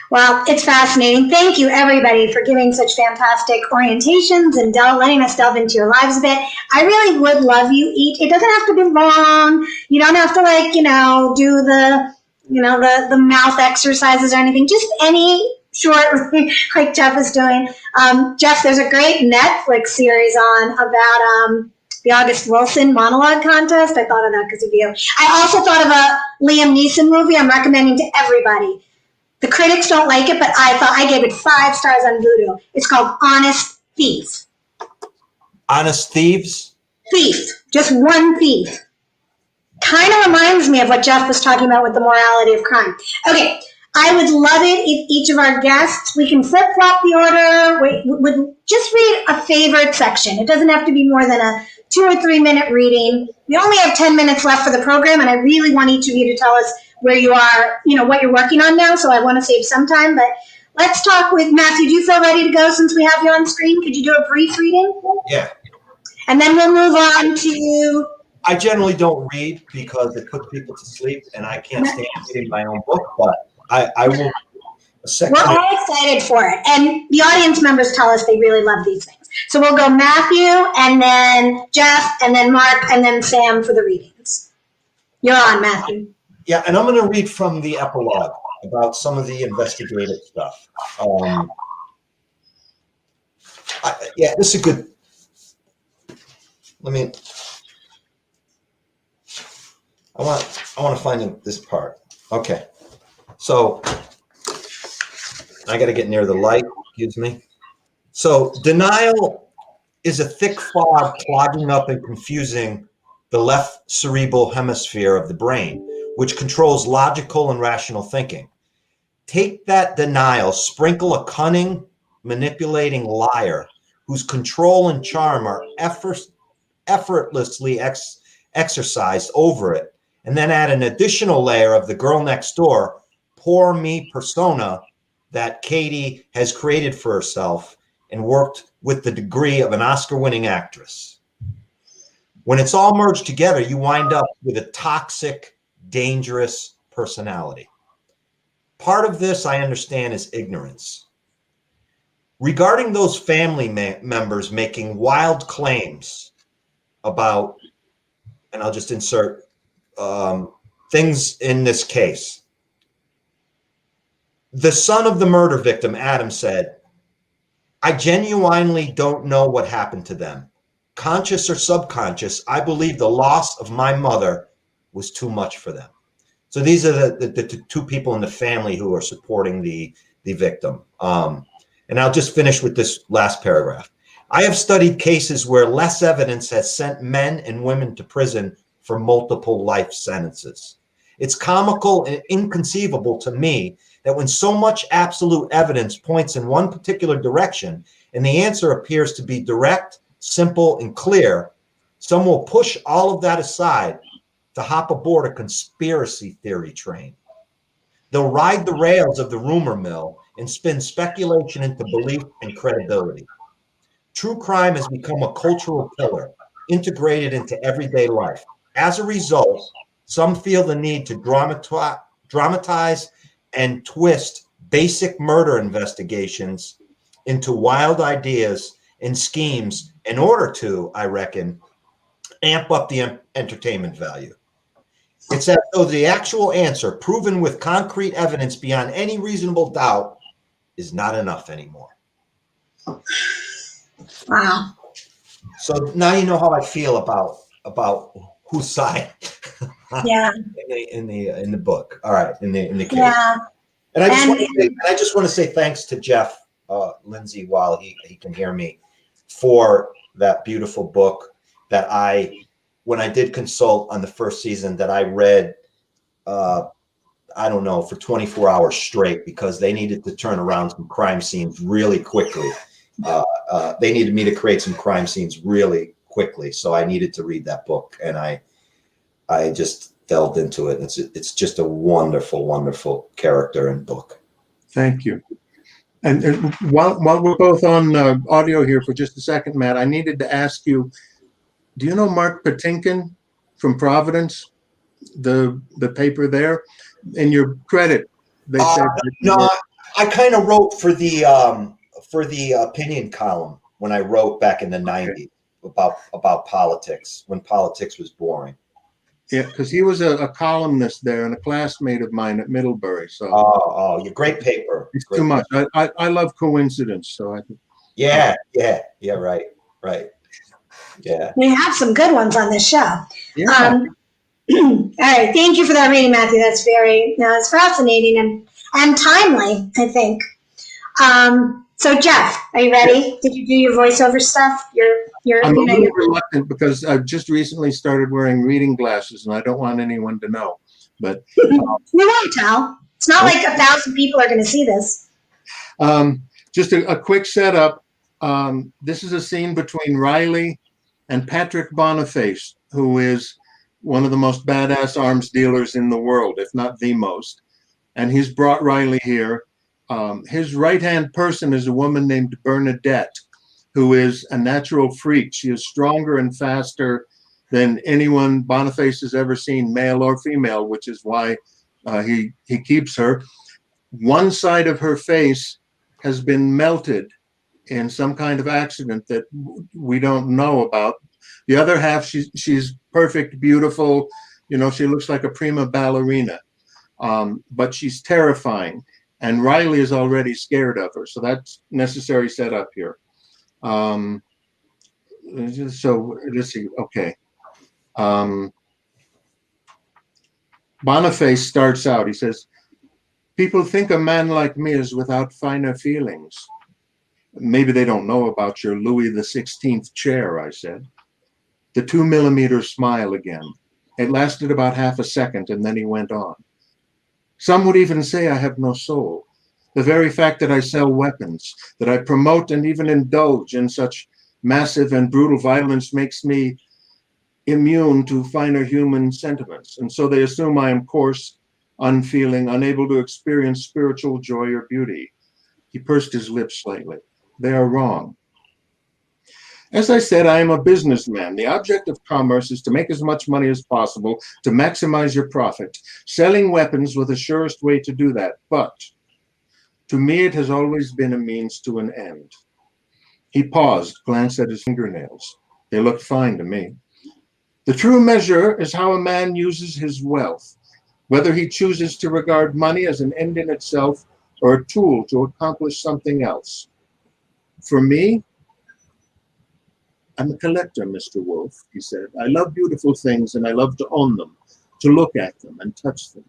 Well, it's fascinating. Thank you, everybody, for giving such fantastic orientations and letting us delve into your lives a bit. I really would love you each. It doesn't have to be long. You don't have to, do the mouth exercises or anything. Just any short, like Jeff is doing. Jeff, there's a great Netflix series on about the August Wilson monologue contest. I thought of that because of you. I also thought of a Liam Neeson movie I'm recommending to everybody. The critics don't like it, but I gave it 5 stars on Vudu. It's called Honest Thief. Honest Thieves? Thief. Just one thief. Kind of reminds me of what Jeff was talking about with the morality of crime. Okay, I would love it if each of our guests, we can flip-flop the order, would just read a favorite section. It doesn't have to be more than a 2 or 3 minute reading. We only have 10 minutes left for the program, and I really want each of you to tell us where you are, what you're working on now, so I want to save some time, but let's talk with Matthew. Do you feel ready to go since we have you on screen? Could you do a brief reading? Yeah. And then we'll move on to... I generally don't read because it puts people to sleep, and I can't stand reading my own book, but I will... We're all excited for it, and the audience members tell us they really love these things. So we'll go Matthew, and then Jeff, and then Mark, and then Sam for the readings. You're on, Matthew. Yeah, and I'm going to read from the epilogue about some of the investigative stuff. This is a good. I want to find this part. Okay, so I got to get near the light. Excuse me. So denial is a thick fog clogging up and confusing the left cerebral hemisphere of the brain, which controls logical and rational thinking. Take that denial, sprinkle a cunning, manipulating liar whose control and charm are effortlessly exercised over it, and then add an additional layer of the girl next door, poor me persona that Katie has created for herself and worked with the degree of an Oscar-winning actress. When it's all merged together, you wind up with a toxic, dangerous personality. Part of this, I understand, is ignorance. Regarding those family members making wild claims about, and I'll just insert things in this case. The son of the murder victim, Adam, said, "I genuinely don't know what happened to them. Conscious or subconscious, I believe the loss of my mother was too much for them." So these are the 2 people in the family who are supporting the victim. And I'll just finish with this last paragraph. "I have studied cases where less evidence has sent men and women to prison for multiple life sentences. It's comical and inconceivable to me that when so much absolute evidence points in one particular direction and the answer appears to be direct, simple, and clear, some will push all of that aside to hop aboard a conspiracy theory train. They'll ride the rails of the rumor mill and spin speculation into belief and credibility. True crime has become a cultural pillar, integrated into everyday life. As a result, some feel the need to dramatize and twist basic murder investigations into wild ideas and schemes in order to, I reckon, amp up the entertainment value. It's as though the actual answer, proven with concrete evidence beyond any reasonable doubt, is not enough anymore. Wow. So now you know how I feel about whose side. Yeah. in the book. All right, in the case. Yeah. And I just want to say thanks to Jeff Lindsay while he can hear me for that beautiful book that when I did consult on the first season, that I read I don't know, for 24 hours straight, because they needed to turn around some crime scenes really quickly. They needed me to create some crime scenes really quickly. So I needed to read that book, and I just delved into it. It's just a wonderful, wonderful character and book. Thank you. And while we're both on audio here for just a second, Matt, I needed to ask you, do you know Mark Patinkin from Providence, the paper there? In your credit, they said no. I kind of wrote for the opinion column when I wrote back in the 90s about politics, when politics was boring. Yeah, because he was a columnist there and a classmate of mine at Middlebury. So your great paper. It's too much. I love coincidence, so I think. Yeah, right. Yeah. We have some good ones on this show. Yeah. All right, thank you for that reading, Matthew. That's it's fascinating and timely, I think. So Jeff, are you ready? Did you do your voiceover stuff? I'm a little reluctant because I've just recently started wearing reading glasses, and I don't want anyone to know. But we won't tell. It's not like 1,000 people are going to see this. Just a quick setup. This is a scene between Riley and Patrick Boniface, who is one of the most badass arms dealers in the world, if not the most. And he's brought Riley here. His right-hand person is a woman named Bernadette, who is a natural freak. She is stronger and faster than anyone Boniface has ever seen, male or female, which is why he keeps her. One side of her face has been melted in some kind of accident that we don't know about. The other half, she's perfect, beautiful. She looks like a prima ballerina, but she's terrifying. And Riley is already scared of her. So that's necessary setup here. So let's see. Okay. Boniface starts out. He says, "People think a man like me is without finer feelings. Maybe they don't know about your Louis XVI chair," I said. The 2mm smile again. It lasted about half a second, and then he went on. "Some would even say I have no soul. The very fact that I sell weapons, that I promote and even indulge in such massive and brutal violence makes me immune to finer human sentiments. And so they assume I am coarse, unfeeling, unable to experience spiritual joy or beauty." He pursed his lips slightly. "They are wrong. As I said, I am a businessman. The object of commerce is to make as much money as possible, to maximize your profit. Selling weapons was the surest way to do that. But to me, it has always been a means to an end." He paused, glanced at his fingernails. They looked fine to me. "The true measure is how a man uses his wealth, whether he chooses to regard money as an end in itself or a tool to accomplish something else. For me, I'm a collector, Mr. Wolf," he said. "I love beautiful things and I love to own them, to look at them and touch them."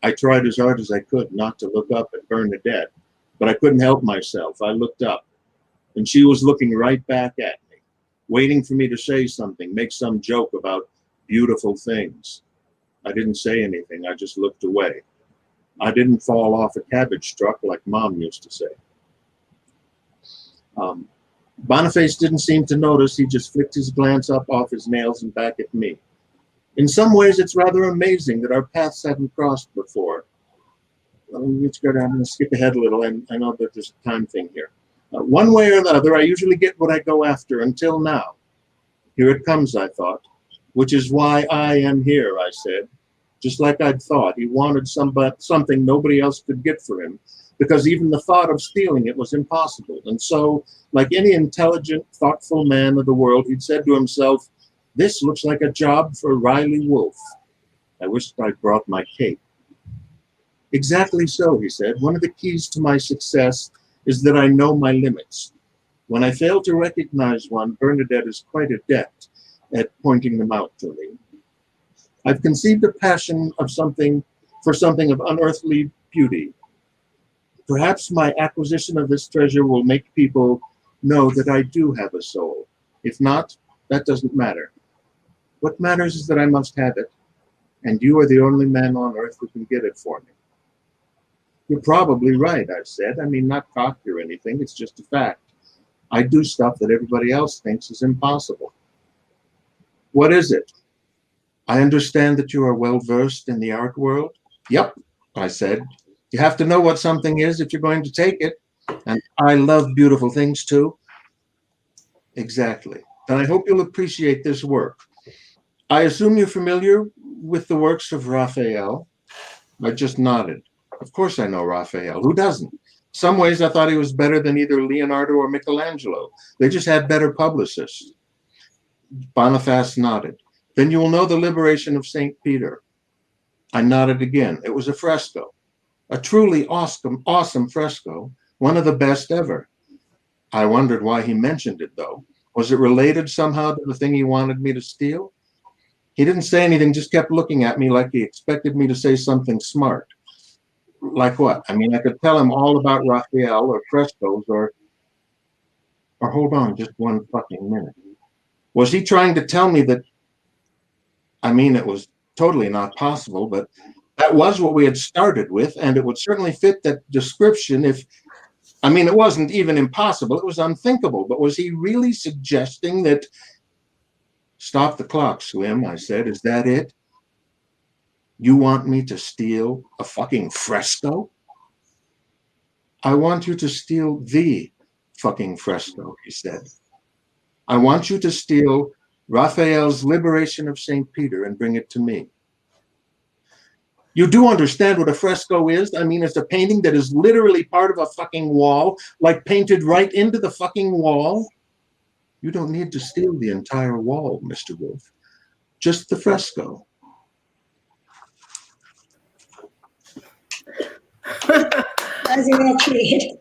I tried as hard as I could not to look up at Bernadette, but I couldn't help myself. I looked up, and she was looking right back at me, waiting for me to say something, make some joke about beautiful things. I didn't say anything. I just looked away. I didn't fall off a cabbage truck like Mom used to say. Boniface didn't seem to notice. He just flicked his glance up off his nails and back at me. "In some ways, it's rather amazing that our paths haven't crossed before." I'm going to skip ahead a little, and I know that there's a time thing here. One way or another, I usually get what I go after until now. Here it comes, I thought, which is why I am here, I said. Just like I'd thought, he wanted something nobody else could get for him, because even the thought of stealing it was impossible. And so, like any intelligent, thoughtful man of the world, he'd said to himself, this looks like a job for Riley Wolf. I wished I'd brought my cape. Exactly so, he said. One of the keys to my success is that I know my limits. When I fail to recognize one, Bernadette is quite adept at pointing them out to me. I've conceived a passion for something of unearthly beauty. Perhaps my acquisition of this treasure will make people know that I do have a soul. If not, that doesn't matter. What matters is that I must have it, and you are the only man on earth who can get it for me. You're probably right, I said. I mean, not cocky or anything, it's just a fact. I do stuff that everybody else thinks is impossible. What is it? I understand that you are well-versed in the art world. Yep, I said. You have to know what something is if you're going to take it. And I love beautiful things too. Exactly. And I hope you'll appreciate this work. I assume you're familiar with the works of Raphael. I just nodded. Of course I know Raphael. Who doesn't? Some ways I thought he was better than either Leonardo or Michelangelo. They just had better publicists. Boniface nodded. Then you will know the Liberation of St. Peter. I nodded again. It was a fresco. A truly awesome fresco. One of the best ever. I wondered why he mentioned it, though. Was it related somehow to the thing he wanted me to steal? He didn't say anything, just kept looking at me like he expected me to say something smart. Like what? I mean, I could tell him all about Raphael or frescoes or hold on just one fucking minute. Was he trying to tell me that, I mean, it was totally not possible, but that was what we had started with, and it would certainly fit that description if, I mean, it wasn't even impossible, it was unthinkable, but was he really suggesting that, stop the clock, Swim, I said, is that it? You want me to steal a fucking fresco? I want you to steal the fucking fresco, he said. I want you to steal Raphael's Liberation of St. Peter and bring it to me. You do understand what a fresco is? I mean, it's a painting that is literally part of a fucking wall, like painted right into the fucking wall. You don't need to steal the entire wall, Mr. Wolf. Just the fresco. As you will treat.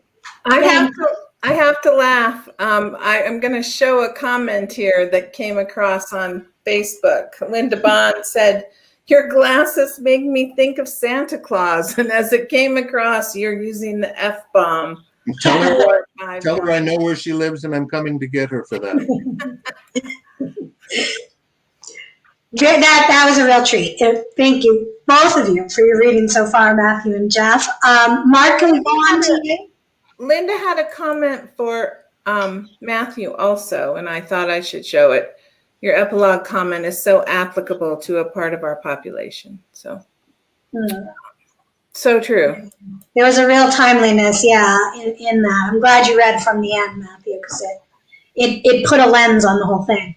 I have to laugh. I'm going to show a comment here that came across on Facebook. Linda Bond said, your glasses make me think of Santa Claus. And as it came across, you're using the F-bomb. Tell her I know where she lives and I'm coming to get her for that. That was a real treat. Thank you, both of you, for your reading so far, Matthew and Jeff. Mark, can we go on to you? Linda had a comment for Matthew also, and I thought I should show it. Your epilogue comment is so applicable to a part of our population. So true. There was a real timeliness, yeah, in that. I'm glad you read from the end, Matthew, because it put a lens on the whole thing.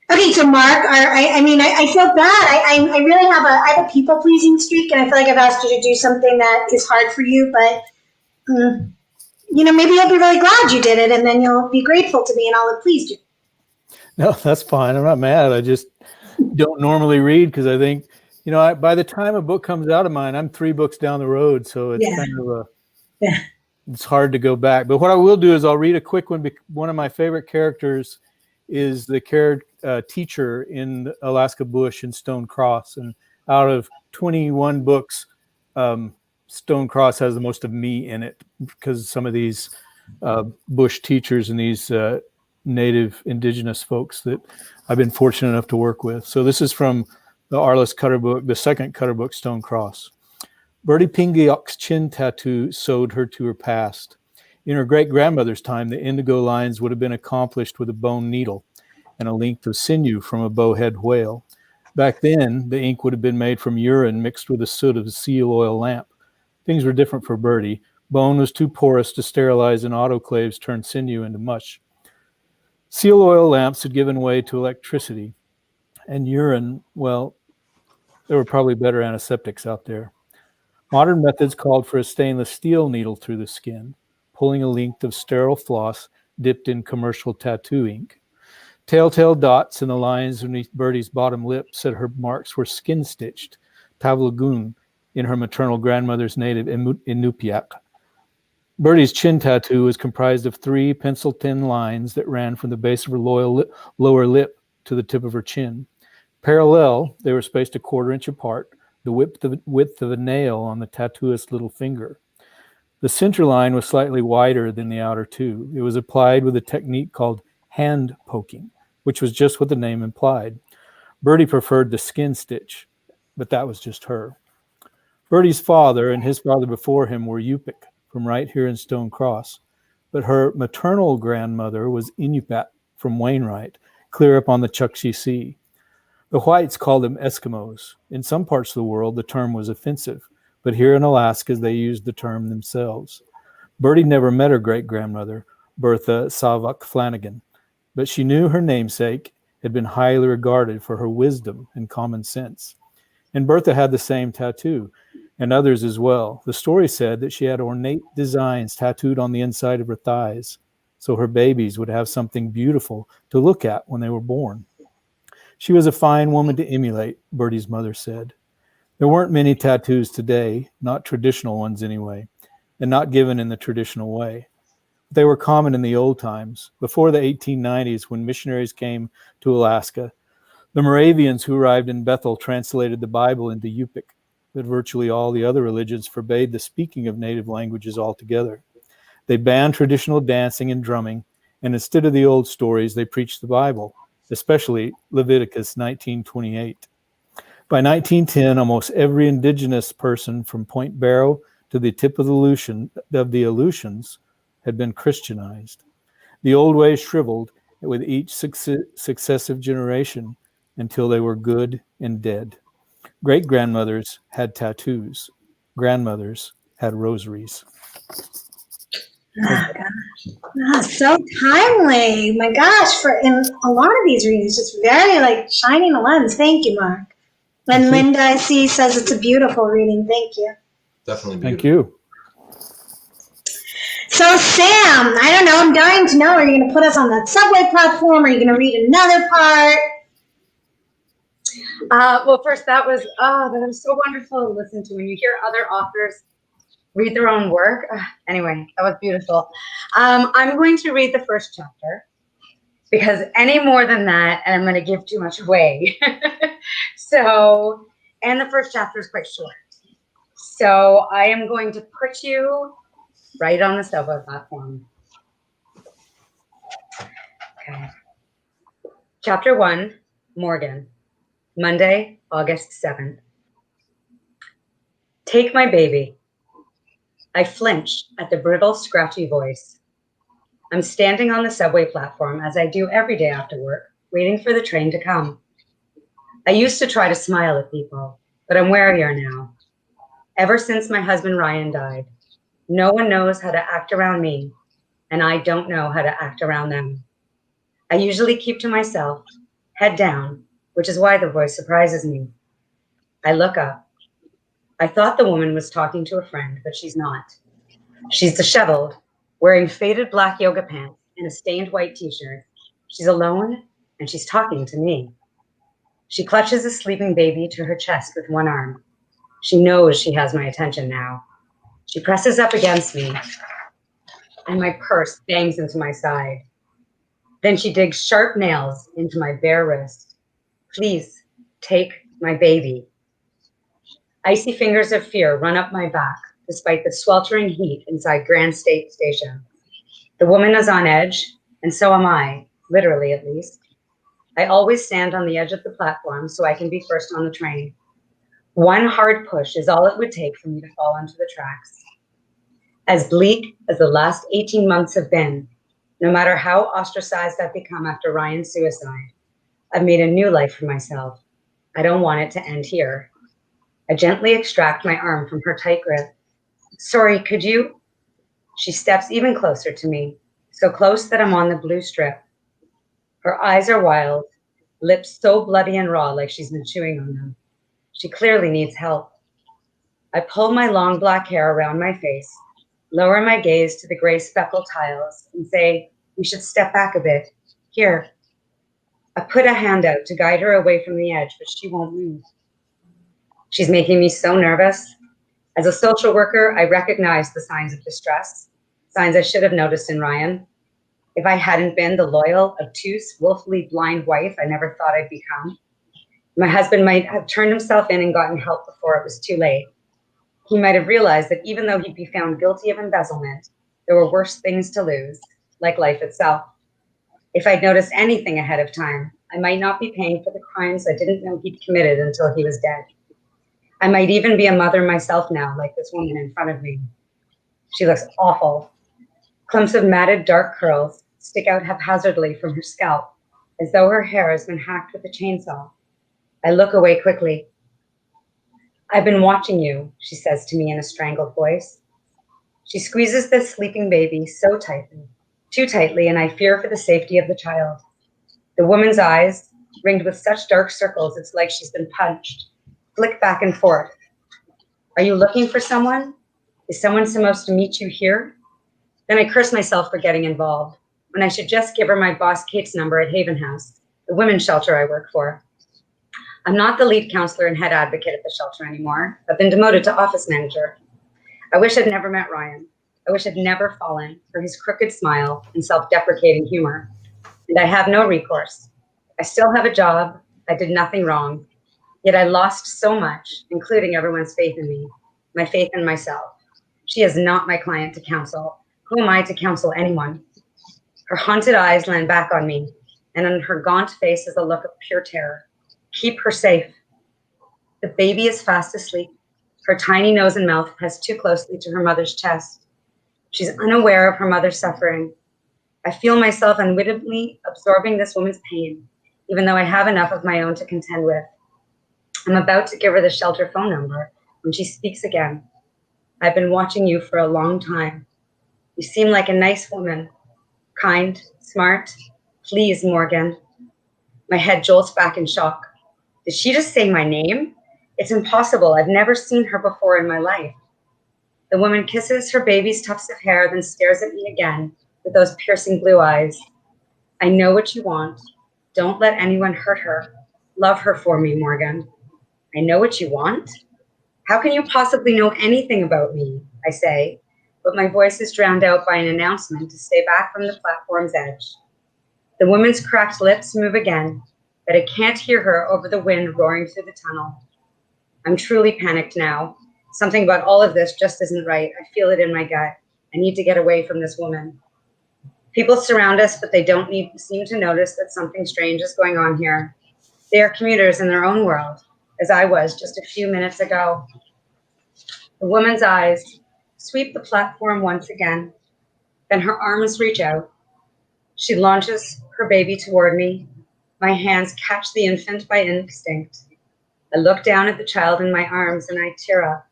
Okay, so Mark, I feel bad. I really have a people-pleasing streak, and I feel like I've asked you to do something that is hard for you, but, maybe you'll be really glad you did it, and then you'll be grateful to me, and I'll have pleased you. No, that's fine. I'm not mad. I just don't normally read because I think, by the time a book comes out of mine, I'm 3 books down the road, so it's kind of it's hard to go back. But what I will do is I'll read a quick one. One of my favorite characters is the teacher in Alaska Bush and Stone Cross. And out of 21 books, Stone Cross has the most of me in it because some of these Bush teachers and these native indigenous folks that I've been fortunate enough to work with. So this is from the Arliss Cutter book, the second Cutter book, Stone Cross. Bertie Pingyok's chin tattoo sewed her to her past. In her great-grandmother's time, the indigo lines would have been accomplished with a bone needle and a length of sinew from a bowhead whale. Back then, the ink would have been made from urine mixed with the soot of a seal oil lamp. Things were different for Bertie. Bone was too porous to sterilize, and autoclaves turned sinew into mush. Seal oil lamps had given way to electricity, and urine, well, there were probably better antiseptics out there. Modern methods called for a stainless steel needle through the skin, pulling a length of sterile floss dipped in commercial tattoo ink. Telltale dots in the lines beneath Bertie's bottom lip said her marks were skin-stitched, Tavlagun, in her maternal grandmother's native Inupiaq. Bertie's chin tattoo was comprised of 3 pencil-thin lines that ran from the base of her lower lip to the tip of her chin. Parallel, they were spaced a 1/4 inch apart, the width of a nail on the tattooist's little finger. The center line was slightly wider than the outer 2. It was applied with a technique called hand poking, which was just what the name implied. Bertie preferred the skin stitch, but that was just her. Bertie's father and his father before him were Yupik, from right here in Stone Cross, but her maternal grandmother was Inupiat from Wainwright, clear up on the Chukchi Sea. The whites called them Eskimos. In some parts of the world, the term was offensive, but here in Alaska, they used the term themselves. Bertie never met her great-grandmother, Bertha Savak Flanagan, but she knew her namesake had been highly regarded for her wisdom and common sense. And Bertha had the same tattoo, and others as well. The story said that she had ornate designs tattooed on the inside of her thighs, so her babies would have something beautiful to look at when they were born. She was a fine woman to emulate, Bertie's mother said. There weren't many tattoos today, not traditional ones anyway, and not given in the traditional way. They were common in the old times, before the 1890s when missionaries came to Alaska. The Moravians who arrived in Bethel translated the Bible into Yupik, but virtually all the other religions forbade the speaking of native languages altogether. They banned traditional dancing and drumming, and instead of the old stories, they preached the Bible, especially Leviticus 19:28. By 1910, almost every indigenous person from Point Barrow to the tip of the Aleutians had been Christianized. The old ways shriveled with each successive generation until they were good and dead. Great-grandmothers had tattoos. Grandmothers had rosaries. Oh, gosh. Ah, so timely. My gosh, for in a lot of these readings, just very like shining the lens. Thank you, Mark. And Linda, I see, says it's a beautiful reading. Thank you. Definitely Thank beautiful. you. So, Sam, I don't know. I'm dying to know. Are you going to put us on that subway platform? Are you going to read another part? Well, first, that was so wonderful to listen to when you hear other authors read their own work. Anyway, that was beautiful. I'm going to read the first chapter because any more than that, and I'm going to give too much away. So, and the first chapter is quite short. So I am going to put you right on the subway platform. Okay. Chapter 1, Morgan, Monday, August 7th. Take my baby. I flinch at the brittle, scratchy voice. I'm standing on the subway platform as I do every day after work, waiting for the train to come. I used to try to smile at people, but I'm warier now. Ever since my husband Ryan died, no one knows how to act around me, and I don't know how to act around them. I usually keep to myself, head down, which is why the voice surprises me. I look up. I thought the woman was talking to a friend, but she's not. She's disheveled, wearing faded black yoga pants and a stained white t-shirt. She's alone, and she's talking to me. She clutches a sleeping baby to her chest with one arm. She knows she has my attention now. She presses up against me, and my purse bangs into my side. Then she digs sharp nails into my bare wrist. Please, take my baby. Icy fingers of fear run up my back, despite the sweltering heat inside Grand State Station. The woman is on edge, and so am I, literally at least. I always stand on the edge of the platform so I can be first on the train. One hard push is all it would take for me to fall onto the tracks. As bleak as the last 18 months have been, no matter how ostracized I've become after Ryan's suicide, I've made a new life for myself. I don't want it to end here. I gently extract my arm from her tight grip. Sorry, could you? She steps even closer to me, so close that I'm on the blue strip. Her eyes are wild, lips so bloody and raw like she's been chewing on them. She clearly needs help. I pull my long black hair around my face, lower my gaze to the gray speckled tiles, and say, "We should step back a bit. Here." I put a hand out to guide her away from the edge, but she won't move. She's making me so nervous. As a social worker, I recognize the signs of distress, signs I should have noticed in Ryan. If I hadn't been the loyal, obtuse, willfully blind wife I never thought I'd become, my husband might have turned himself in and gotten help before it was too late. He might have realized that even though he'd be found guilty of embezzlement, there were worse things to lose, like life itself. If I'd noticed anything ahead of time, I might not be paying for the crimes I didn't know he'd committed until he was dead. I might even be a mother myself now, like this woman in front of me. She looks awful. Clumps of matted dark curls stick out haphazardly from her scalp, as though her hair has been hacked with a chainsaw. I look away quickly. "I've been watching you," she says to me in a strangled voice. She squeezes the sleeping baby so tightly, too tightly, and I fear for the safety of the child. The woman's eyes, ringed with such dark circles it's like she's been punched, flick back and forth. "Are you looking for someone? Is someone supposed to meet you here?" Then I curse myself for getting involved, when I should just give her my boss Kate's number at Haven House, the women's shelter I work for. I'm not the lead counselor and head advocate at the shelter anymore. I've been demoted to office manager. I wish I'd never met Ryan. I wish I'd never fallen for his crooked smile and self-deprecating humor. And I have no recourse. I still have a job. I did nothing wrong. Yet I lost so much, including everyone's faith in me, my faith in myself. She is not my client to counsel. Who am I to counsel anyone? Her haunted eyes land back on me, and on her gaunt face is a look of pure terror. Keep her safe. The baby is fast asleep. Her tiny nose and mouth pressed too closely to her mother's chest. She's unaware of her mother's suffering. I feel myself unwittingly absorbing this woman's pain, even though I have enough of my own to contend with. I'm about to give her the shelter phone number when she speaks again. "I've been watching you for a long time. You seem like a nice woman, kind, smart. Please, Morgan." My head jolts back in shock. Did she just say my name? It's impossible. I've never seen her before in my life. The woman kisses her baby's tufts of hair, then stares at me again with those piercing blue eyes. "I know what you want. Don't let anyone hurt her. Love her for me, Morgan." "I know what you want? How can you possibly know anything about me?" I say, but my voice is drowned out by an announcement to stay back from the platform's edge. The woman's cracked lips move again, but I can't hear her over the wind roaring through the tunnel. I'm truly panicked now. Something about all of this just isn't right. I feel it in my gut. I need to get away from this woman. People surround us, but they don't seem to notice that something strange is going on here. They are commuters in their own world, as I was just a few minutes ago. The woman's eyes sweep the platform once again. Then her arms reach out. She launches her baby toward me. My hands catch the infant by instinct. I look down at the child in my arms and I tear up.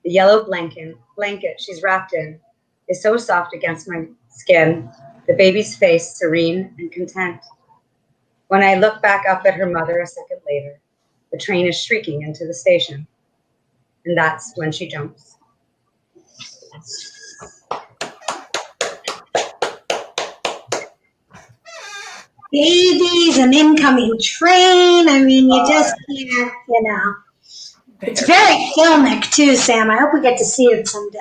The yellow blanket she's wrapped in is so soft against my skin, the baby's face serene and content. When I look back up at her mother a second later, the train is shrieking into the station. And that's when she jumps. Babies, an incoming train. I mean, you just can't, you know. It's very filmic too, Sam. I hope we get to see it someday.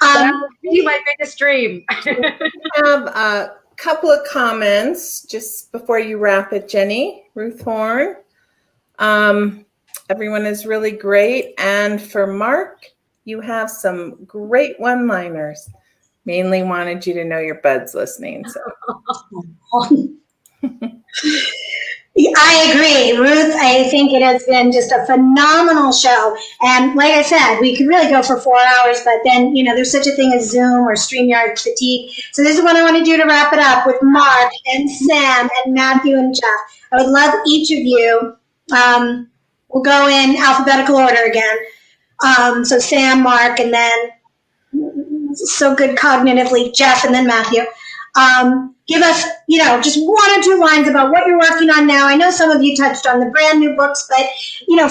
That would be my biggest dream. I have a couple of comments just before you wrap it, Jenny. Ruth Horn. Everyone is really great. And for Mark, you have some great one-liners. Mainly wanted you to know your bud's listening. So. I agree, Ruth. I think it has been just a phenomenal show. And like I said, we could really go for 4 hours, but then, you know, there's such a thing as Zoom or StreamYard fatigue. So this is what I want to do to wrap it up with Mark and Sam and Matthew and Jeff. I would love each of you. We'll go in alphabetical order again. So Sam, Mark, and then so good cognitively, Jeff and then Matthew. Give us, just one or two lines about what you're working on now. I know some of you touched on the brand new books, but,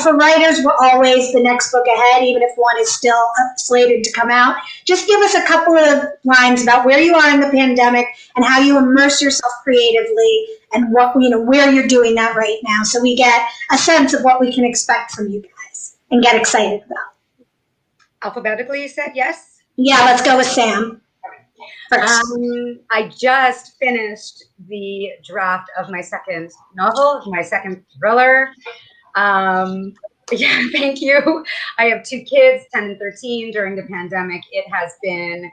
for writers, we're always the next book ahead, even if one is still slated to come out. Just give us a couple of lines about where you are in the pandemic and how you immerse yourself creatively and what, where you're doing that right now, so we get a sense of what we can expect from you guys and get excited about. Alphabetically, you said yes? Yeah, let's go with Sam. I just finished the draft of my second novel, my second thriller. Yeah, thank you. I have two kids, 10 and 13. During the pandemic, it has been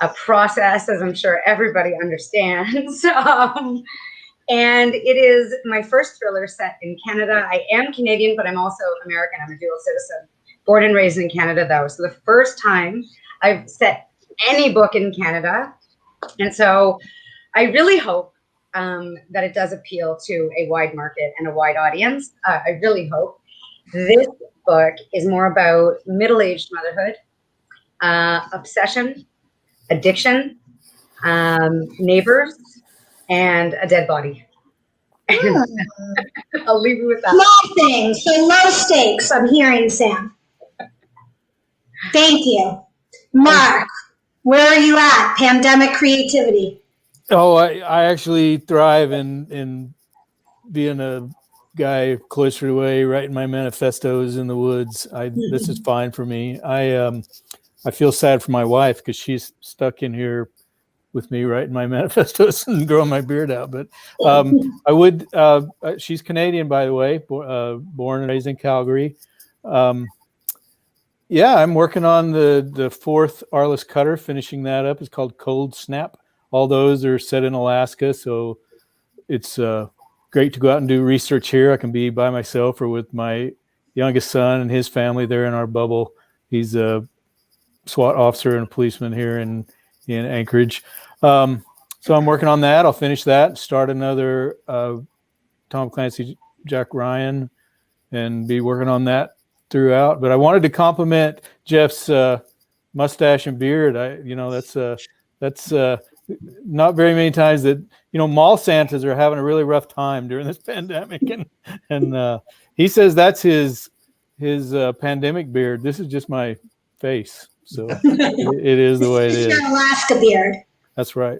a process, as I'm sure everybody understands. And it is my first thriller set in Canada. I am Canadian, but I'm also American. I'm a dual citizen, born and raised in Canada, though. So the first time I've set any book in Canada. And so I really hope that it does appeal to a wide market and a wide audience. I really hope. This book is more about middle-aged motherhood, obsession, addiction, neighbors, and a dead body. I'll leave you with that. Small things, so low stakes, I'm hearing, Sam. Thank you. Mark, where are you at? Pandemic creativity. Oh, I actually thrive in being a guy cloistered away, writing my manifestos in the woods. This is fine for me. I feel sad for my wife because she's stuck in here with me writing my manifestos and growing my beard out. But she's Canadian, by the way, born and raised in Calgary. Yeah, I'm working on the fourth Arliss Cutter, finishing that up. It's called Cold Snap. All those are set in Alaska, so it's great to go out and do research here. I can be by myself or with my youngest son and his family. They're in our bubble. He's a SWAT officer and a policeman here in Anchorage. So I'm working on that. I'll finish that, start another Tom Clancy, Jack Ryan, and be working on that throughout. But I wanted to compliment Jeff's mustache and beard. That's not very many times that mall Santas are having a really rough time during this pandemic, and he says that's his pandemic beard. This is just my face, so it is the way it is. Your Alaska beard. That's right.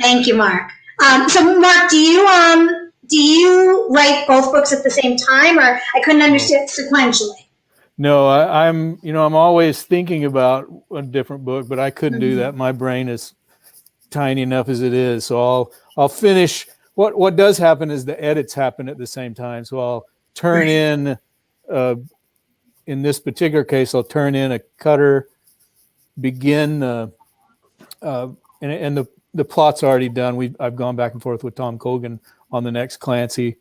Thank you, Mark. So, Mark, do you write both books at the same time, or I couldn't understand sequentially? No, I'm always thinking about a different book, but I couldn't do that. My brain is tiny enough as it is. So I'll finish. What does happen is the edits happen at the same time. So I'll turn in this particular case, I'll turn in a cutter, begin, and the plot's already done. I've gone back and forth with Tom Colgan on the next Clancy.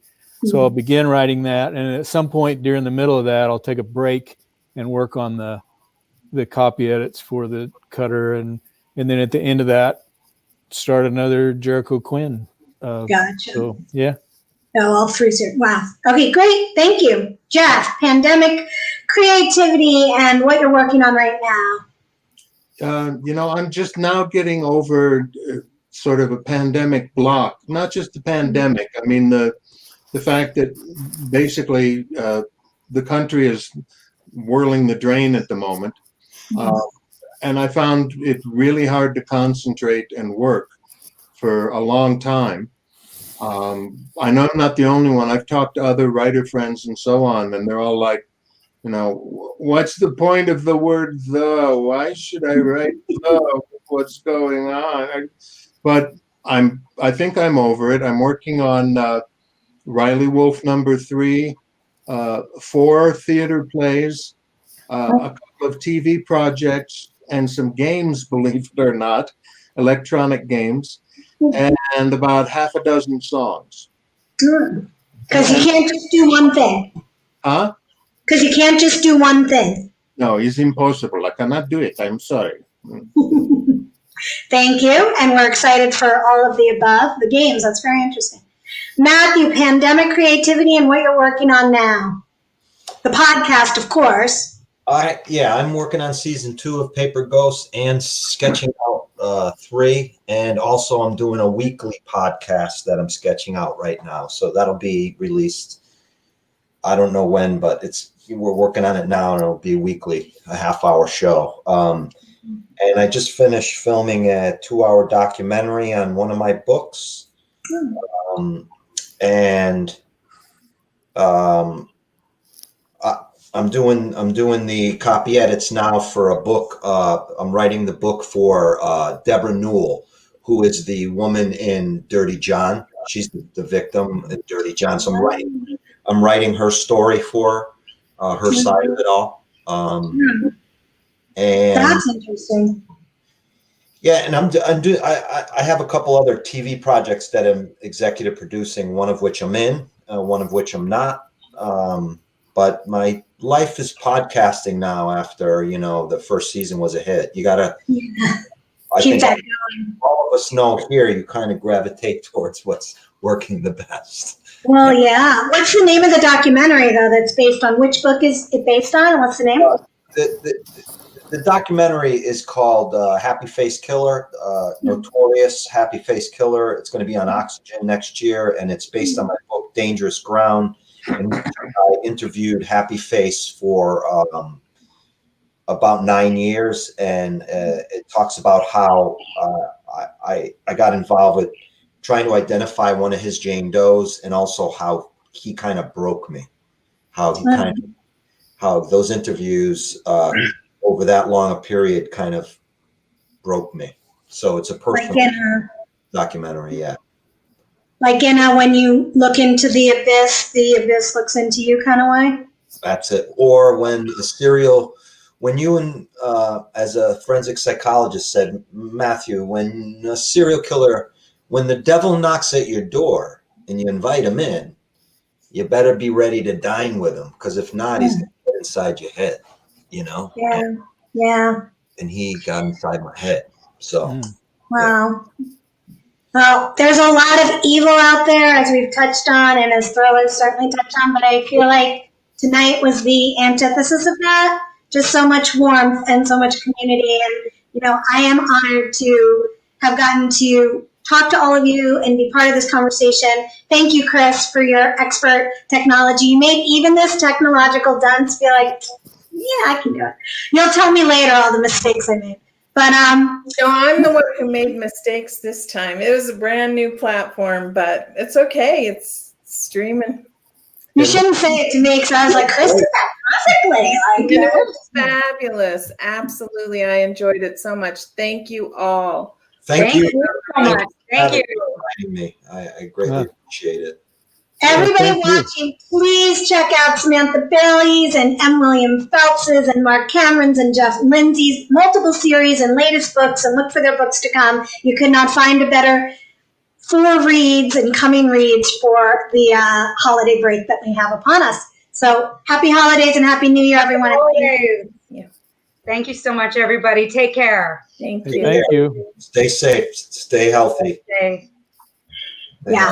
So I'll begin writing that, and at some point during the middle of that, I'll take a break and work on the copy edits for the cutter, and then at the end of that, start another Jericho Quinn. Gotcha. So yeah. Oh, all three. Wow. Okay, great. Thank you, Jeff. Pandemic creativity and what you're working on right now. I'm just now getting over sort of a pandemic block. Not just the pandemic. I mean the fact that basically the country is whirling the drain at the moment. And I found it really hard to concentrate and work for a long time. I know I'm not the only one. I've talked to other writer friends and so on, and they're all like, what's the point of the word "the"? Why should I write "the"? What's going on? But I think I'm over it. I'm working on Riley Wolf #3, 4 theater plays, a couple of TV projects, and some games, believe it or not, electronic games, and about half a dozen songs. Because you can't just do one thing. Huh? Because you can't just do one thing. No, it's impossible. I cannot do it. I'm sorry. Thank you. And we're excited for all of the above. The games, that's very interesting. Matthew, pandemic creativity and what you're working on now. The podcast, of course. I'm working on season 2 of Paper Ghosts and sketching out 3, and also I'm doing a weekly podcast that I'm sketching out right now. So that'll be released. I don't know when, but we're working on it now, and it'll be weekly, a half-hour show. And I just finished filming a 2-hour documentary on one of my books, I'm doing the copy edits now for a book. I'm writing the book for Deborah Newell, who is the woman in Dirty John. She's the victim in Dirty John. So I'm writing her story for her side of it all. And That's interesting. yeah, and I have a couple other TV projects that I'm executive producing. One of which I'm in, one of which I'm not. But my life is podcasting now after, the first season was a hit. You got to keep that going. All of us know here you kind of gravitate towards what's working the best. Well, yeah. What's the name of the documentary, though, that's based on? Which book is it based on? What's the name? The documentary is called Happy Face Killer, Notorious Happy Face Killer. It's going to be on Oxygen next year, and it's based on my book, Dangerous Ground. And I interviewed Happy Face for about 9 years, and it talks about how I got involved with trying to identify one of his Jane Does, and also how he kind of broke me, how those interviews over that long a period kind of broke me. So it's a personal documentary, yeah. Like when you look into the abyss looks into you kind of way? That's it. Or when you and as a forensic psychologist said, Matthew, when a serial killer, when the devil knocks at your door and you invite him in, you better be ready to dine with him, because if not, he's going to get inside your head, Yeah, yeah. And he got inside my head. So, wow. Yeah. Well, there's a lot of evil out there, as we've touched on, and as thrillers certainly touched on, but I feel like tonight was the antithesis of that. Just so much warmth and so much community. And, I am honored to have gotten to talk to all of you and be part of this conversation. Thank you, Chris, for your expert technology. You made even this technological dunce feel like, yeah, I can do it. You'll tell me later all the mistakes I made. But no, I'm the one who made mistakes this time. It was a brand new platform, but it's okay. It's streaming. You shouldn't say it to me, because I was like, Chris did that perfectly. It was fabulous. Absolutely. I enjoyed it so much. Thank you all. Thank you so much. Thank you. For inviting me. I greatly appreciate it. Everybody watching, please check out Samantha Bailey's and M. William Phelps's and Marc Cameron's and Jeff Lindsay's multiple series and latest books, and look for their books to come. You could not find a better 4 reads and coming reads for the holiday break that we have upon us. So happy holidays and happy New Year, everyone. Yeah. Thank you so much, everybody. Take care. Thank you. Thank you. Stay safe. Stay healthy. Stay. Yeah.